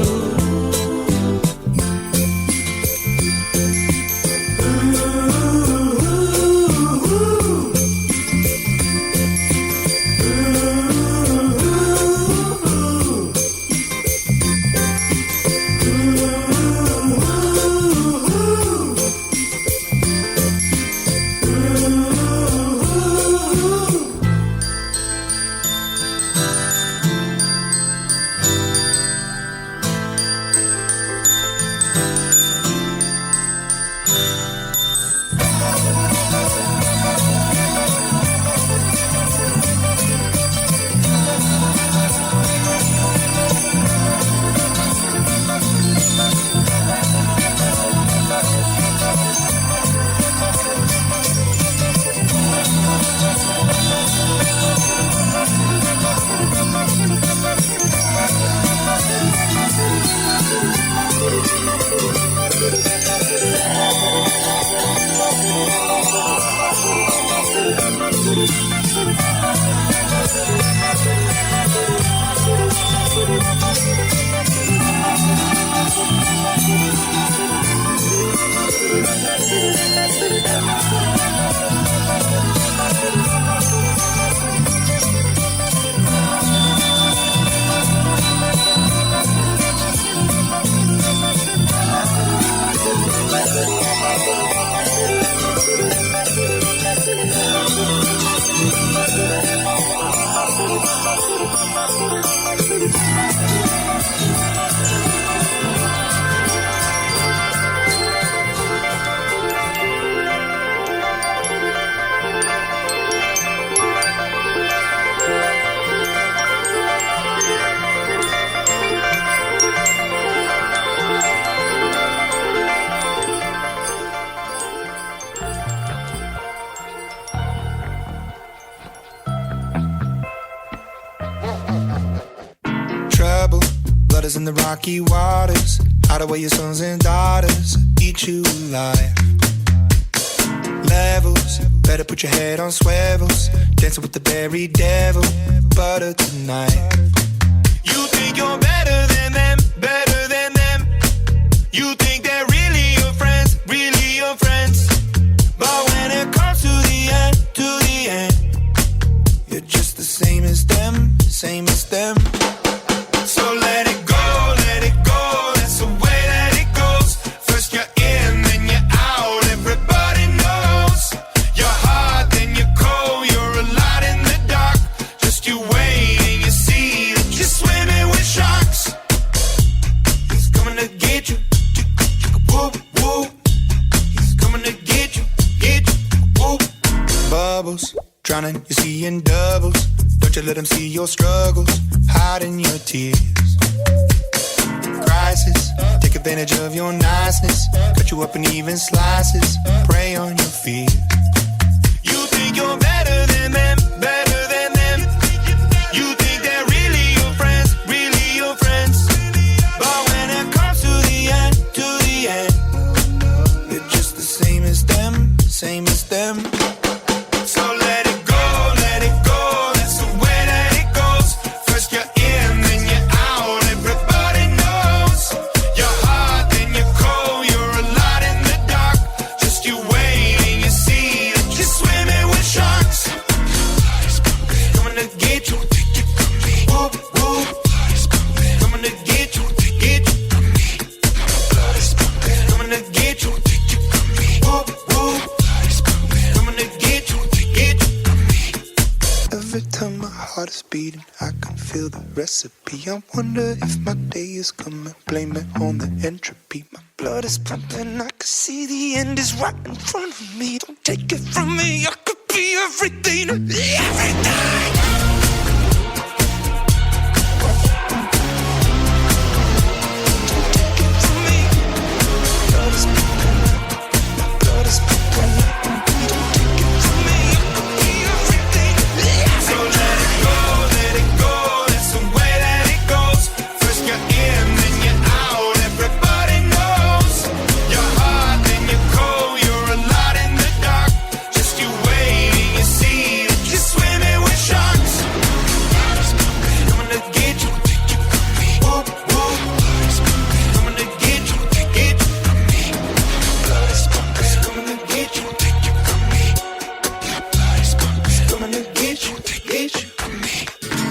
In the rocky waters, hide away your sons and daughters, eat you alive. Levels, better put your head on swivels, dancing with the berry devil, butter tonight. You think you're better than them, better than them. You think they're really your friends, really your friends. But when it comes to the end, you're just the same as them, same as them. So let it go. Drowning, you're seeing doubles. Don't you let them see your struggles, hiding your tears. Crisis, take advantage of your niceness, cut you up in even slices, prey on your fears. You think you're better than them, better than them. You think they're really your friends, really your friends. But when it comes to the end, you're just the same as them, same as them. So let it go, that's the way that it recipe. I wonder if my day is coming. Blame it on the entropy. My blood is pumping. I can see the end is right in front of me. Don't take it from me. I could be everything, everything.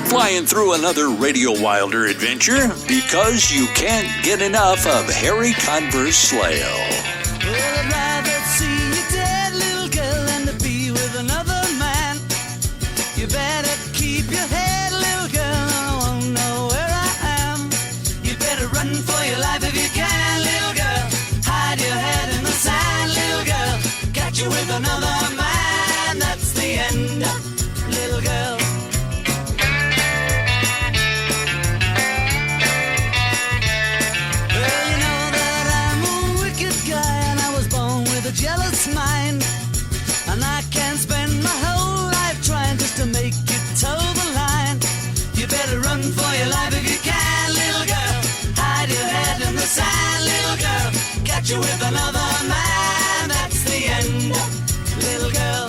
Flying through another Radio Wilder adventure because you can't get enough of Harry Converse Slail. Well, I'd rather see you dead, little girl, than to be with another man. You better keep your head, little girl, I won't know where I am. You better run for your life if you can, little girl. Hide your head in the sand, little girl. Catch you with another man, that's the end, little girl. Jealous mind, and I can't spend my whole life trying just to make you toe the line. You better run for your life if you can, little girl. Hide your head in the sand, little girl. Catch you with another man, that's the end, little girl.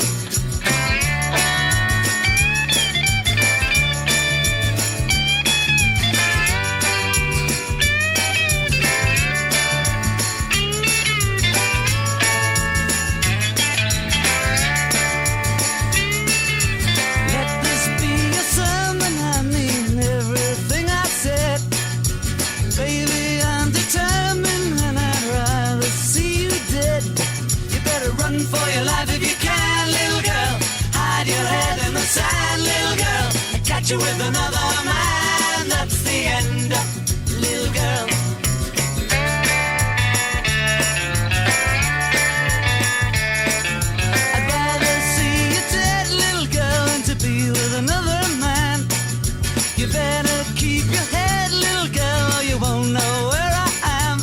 For your life if you can, little girl. Hide your head in the sand, little girl. Catch you with another man, that's the end, little girl. I'd rather see you dead, little girl, than to be with another man. You better keep your head, little girl, or you won't know where I am.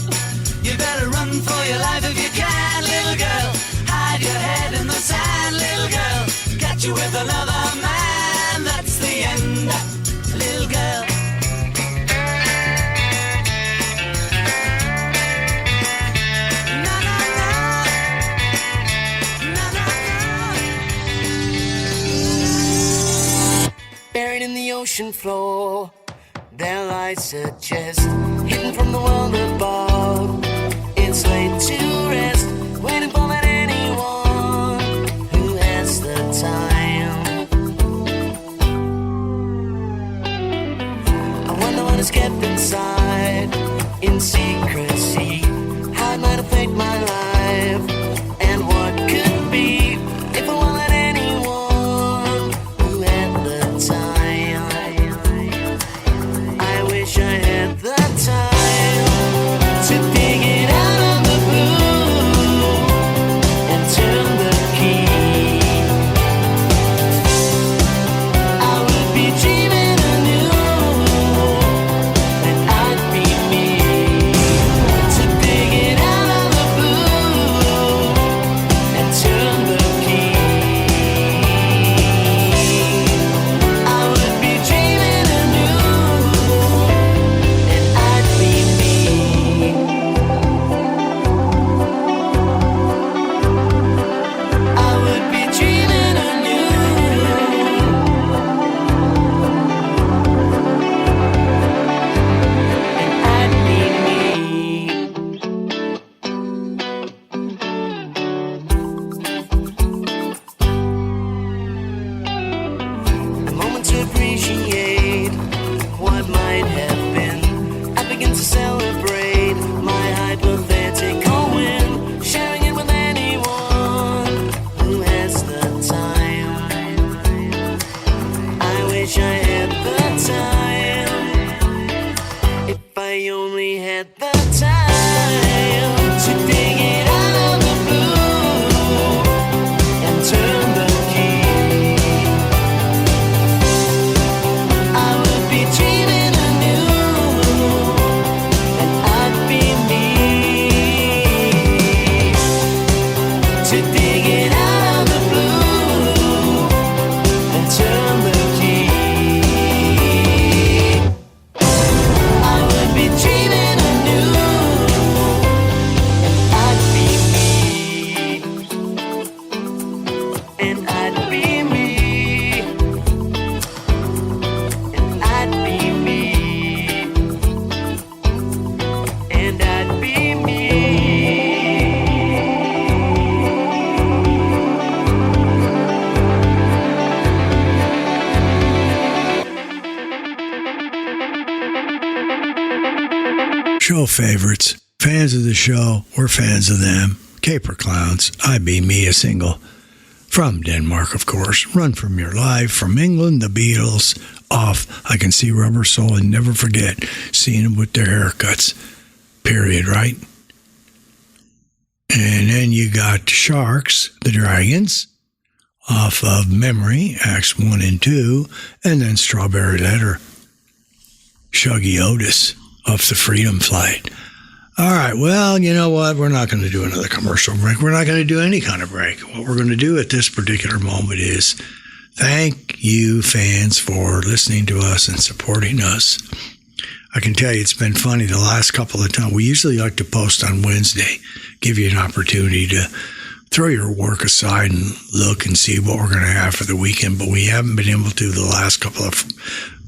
You better run for your life if you can, little girl. Hide your head in the sand, little girl. Catch you with another man, that's the end, little girl. Buried in the ocean floor, there lies a chest, hidden from the world above. It's laid to rest, waiting for that anyone who has the time. I wonder what is kept inside in secrecy, how it might affect my life, and what could be if I won't let anyone who had the time. I wish I had the time to dig it out of the blue and turn the key. I would be dreaming anew, and I'd be me. we only had the time to dig it out of the blue and turn the key. I would be dreaming anew, and I'd be me to dig it out of the blue and turn the key. I would be dreaming anew, and I'd be me, and I'd be me, and I'd be me. Show favorites. Fans of the show, we're fans of them. Caper Clowns, I Be Me, a single. From Denmark, of course. Run From Your Life. From England, the Beatles. Off, I Can See Rubber Soul and Never Forget seeing them with their haircuts. Period, right? And then you got Sharks, the Dragons, off of Memory, Acts 1 and 2, and then Strawberry Letter, Shuggy Otis, off the Freedom Flight. All right, well, you know what? We're not going to do another commercial break. We're not going to do any kind of break. What we're going to do at this particular moment is thank you, fans, for listening to us and supporting us. I can tell you it's been funny the last couple of times. We usually like to post on Wednesday, give you an opportunity to throw your work aside and look and see what we're going to have for the weekend, but we haven't been able to the last couple of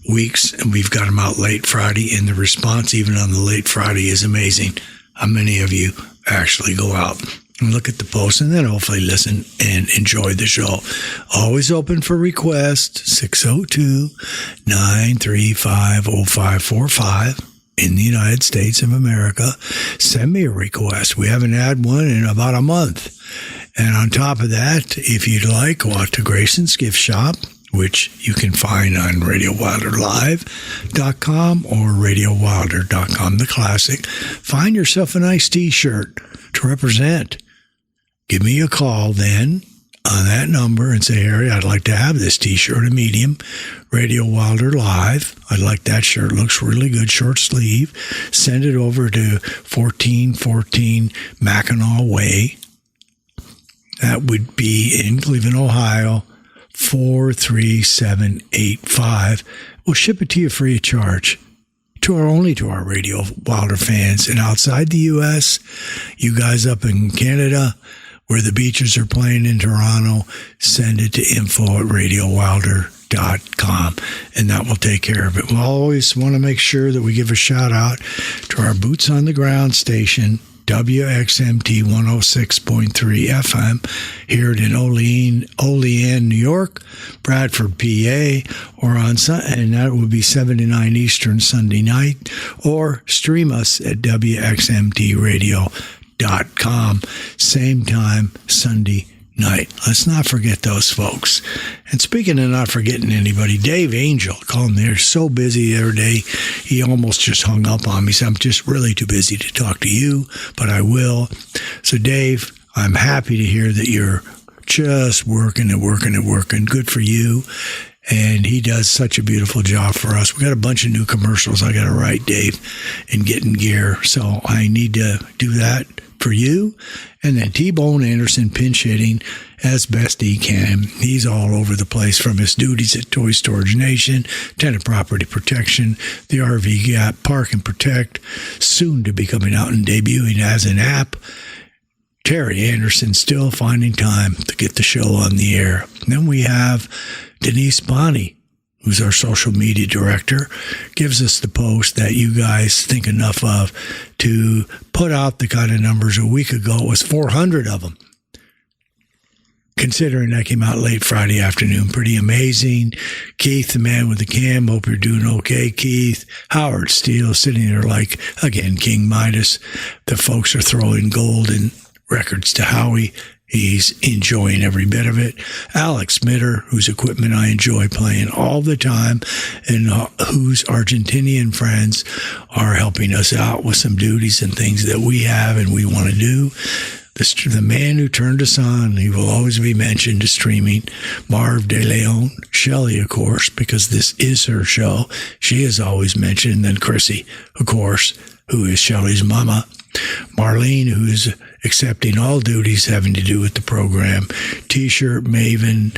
weeks, and we've got them out late Friday, and the response even on the late Friday is amazing. How many of you actually go out and look at the post and then hopefully listen and enjoy the show? Always open for requests, 602-935-0545 in the United States of America. Send me a request. We haven't had one in about a month. And on top of that, if you'd like, go out to Grayson's Gift Shop, which you can find on RadioWilderLive.com or RadioWilder.com, the classic. Find yourself a nice T-shirt to represent. Give me a call then on that number and say, Harry, I'd like to have this T-shirt, a medium, Radio Wilder Live. I'd like that shirt. Looks really good, short sleeve. Send it over to 1414 Mackinac Way. That would be in Cleveland, Ohio, 43785. We'll ship it to you free of charge. Only to our Radio Wilder fans. And outside the U.S., you guys up in Canada, where the Beaches are playing in Toronto, send it to info@radiowilder.com, and that will take care of it. We'll always want to make sure that we give a shout out to our boots on the ground station, WXMT 106.3 FM, here in Olean, New York, Bradford, PA, or on and that would be 7 to 9 Eastern Sunday night, or stream us at WXMTradio.com, same time Sunday night. Let's not forget those folks. And speaking of not forgetting anybody, Dave Angel called me. They're so busy the other day, he almost just hung up on me. He said, I'm just really too busy to talk to you, but I will. So Dave, I'm happy to hear that you're just working and working and working. Good for you. And he does such a beautiful job for us. We got a bunch of new commercials I got to write, Dave, and get in gear. So I need to do that for you. And then T-Bone Anderson pinch hitting as best he can. He's all over the place from his duties at Toy Storage Nation, Tenant Property Protection, the RV Gap, Park and Protect, soon to be coming out and debuting as an app. Terry Anderson still finding time to get the show on the air. And then we have Denise Bonney, who's our social media director, gives us the post that you guys think enough of to put out the kind of numbers. A week ago, it was 400 of them. Considering that came out late Friday afternoon, pretty amazing. Keith, the man with the cam, hope you're doing okay, Keith. Howard Steele sitting there like, again, King Midas. The folks are throwing gold and records to Howie. He's enjoying every bit of it. Alex Mitter, whose equipment I enjoy playing all the time, and whose Argentinian friends are helping us out with some duties and things that we have and we want to do. The man who turned us on, he will always be mentioned as streaming. Marv De Leon, Shelley, of course, because this is her show. She is always mentioned. And then Chrissy, of course, who is Shelley's mama. Marlene, who is accepting all duties having to do with the program. T-shirt maven,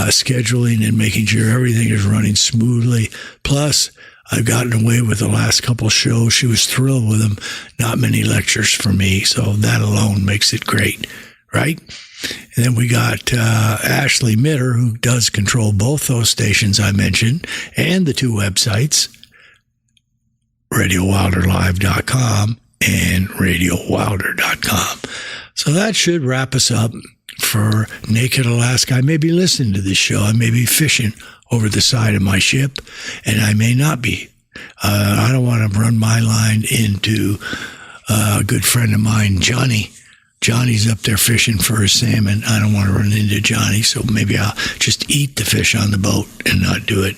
scheduling and making sure everything is running smoothly. Plus, I've gotten away with the last couple shows. She was thrilled with them. Not many lectures for me, so that alone makes it great, right? And then we got Ashley Mitter, who does control both those stations I mentioned and the two websites, RadioWilderLive.com and RadioWilder.com. So that should wrap us up for Naked Alaska. I may be listening to this show. I may be fishing over the side of my ship, and I may not be. I don't want to run my line into a good friend of mine, Johnny. Johnny's up there fishing for his salmon. I don't want to run into Johnny, so maybe I'll just eat the fish on the boat and not do it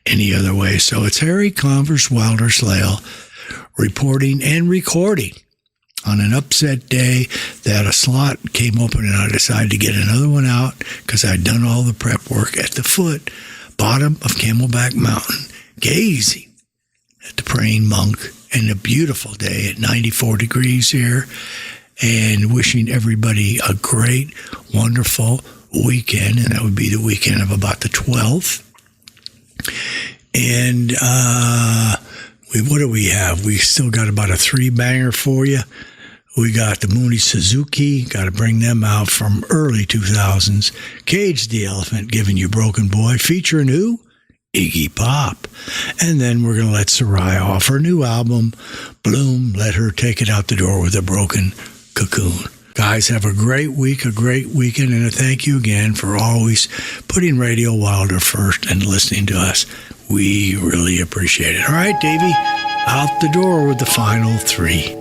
any other way. So it's Harry Converse Wilder Slale reporting and recording on an upset day that a slot came open and I decided to get another one out because I'd done all the prep work at the bottom of Camelback Mountain, gazing at the praying monk and a beautiful day at 94 degrees here, and wishing everybody a great, wonderful weekend, and that would be the weekend of about the 12th. And what do we have? We still got about a 3-banger for you. We got the Mooney Suzuki, got to bring them out from early 2000s. Cage the Elephant, giving you Broken Boy, featuring who? Iggy Pop. And then we're going to let Soraya off her new album, Bloom, let her take it out the door with a broken cocoon. Guys, have a great week, a great weekend, and a thank you again for always putting Radio Wilder first and listening to us. We really appreciate it. All right, Davey, out the door with the final 3.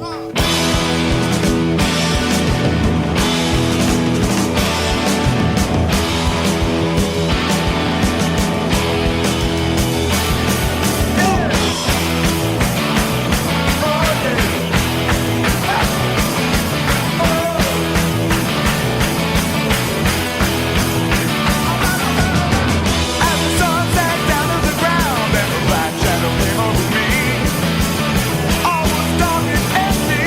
All was dark and empty.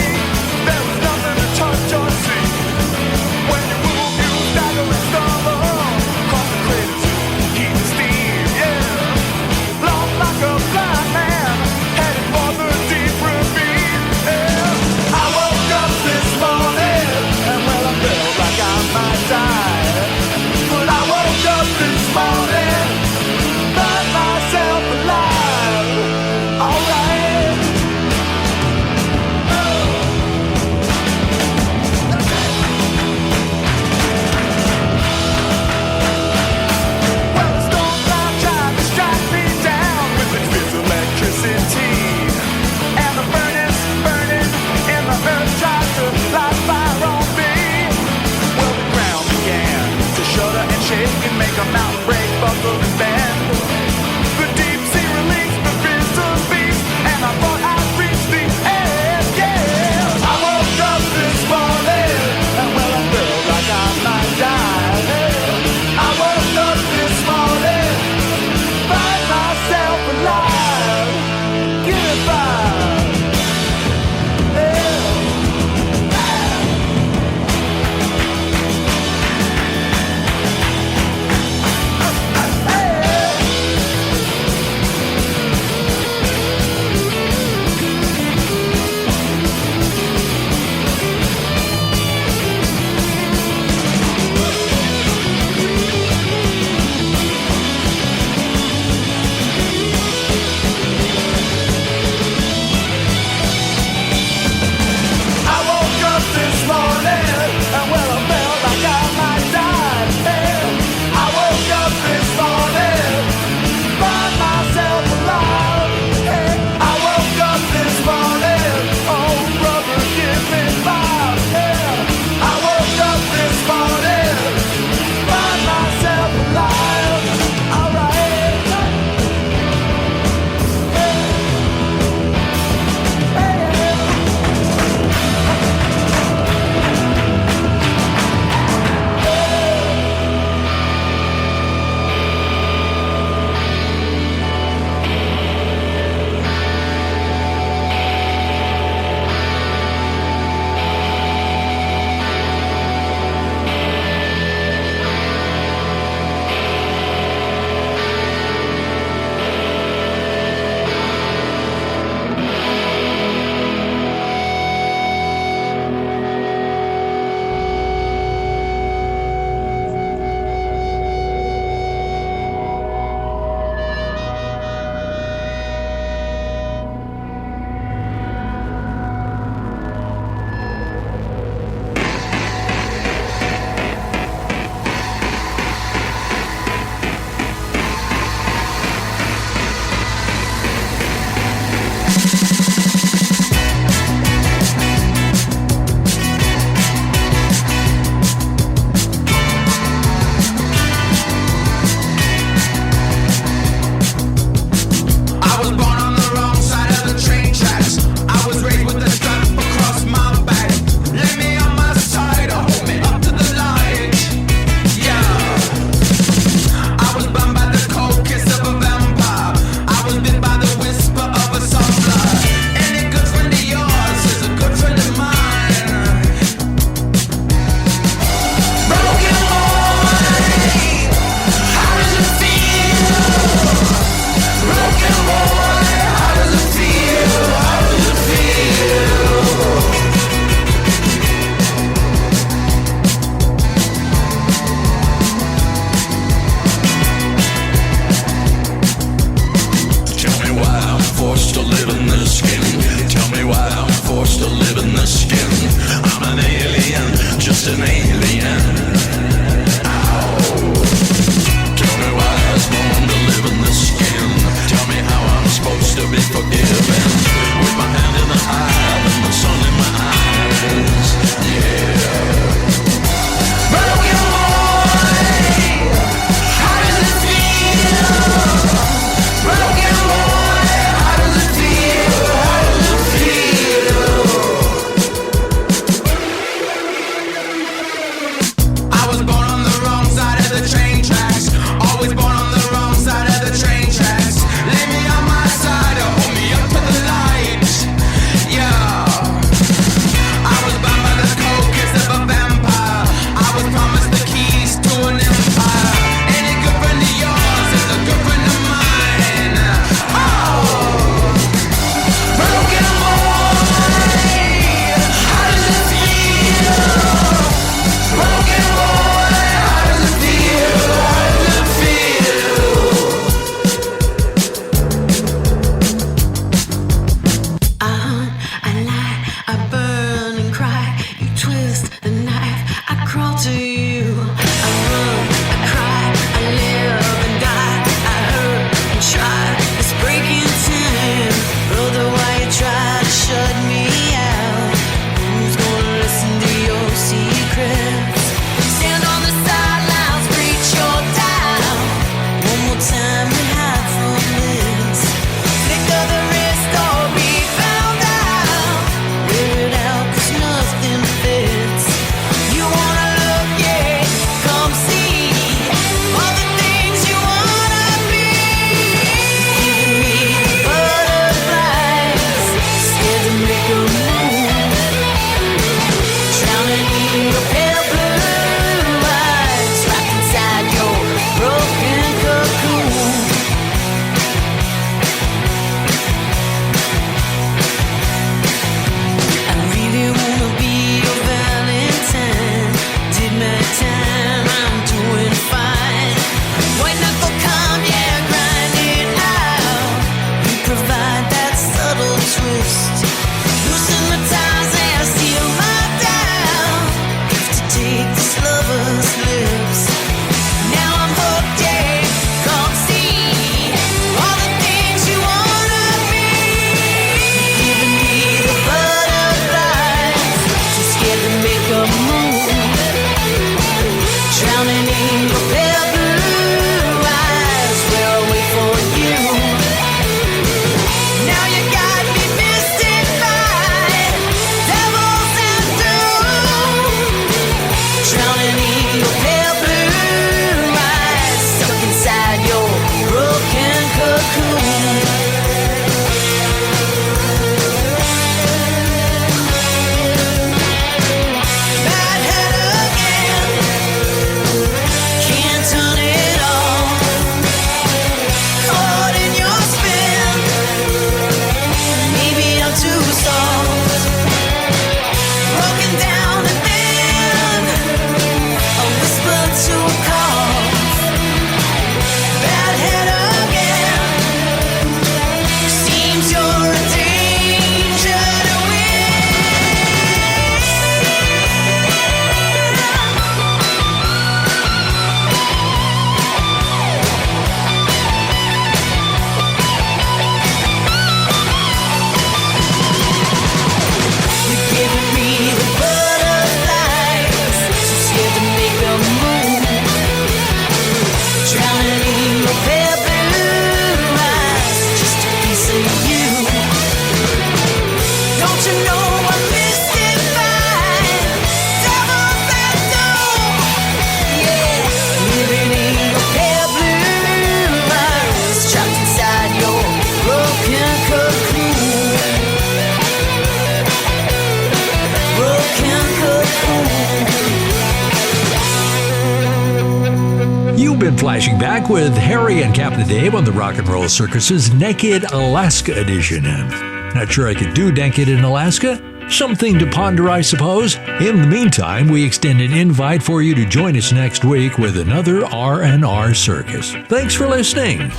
And flashing back with Harry and Captain Dave on the Rock and Roll Circus's Naked Alaska edition. Not sure I could do Naked in Alaska. Something to ponder, I suppose. In the meantime, we extend an invite for you to join us next week with another R&R Circus. Thanks for listening.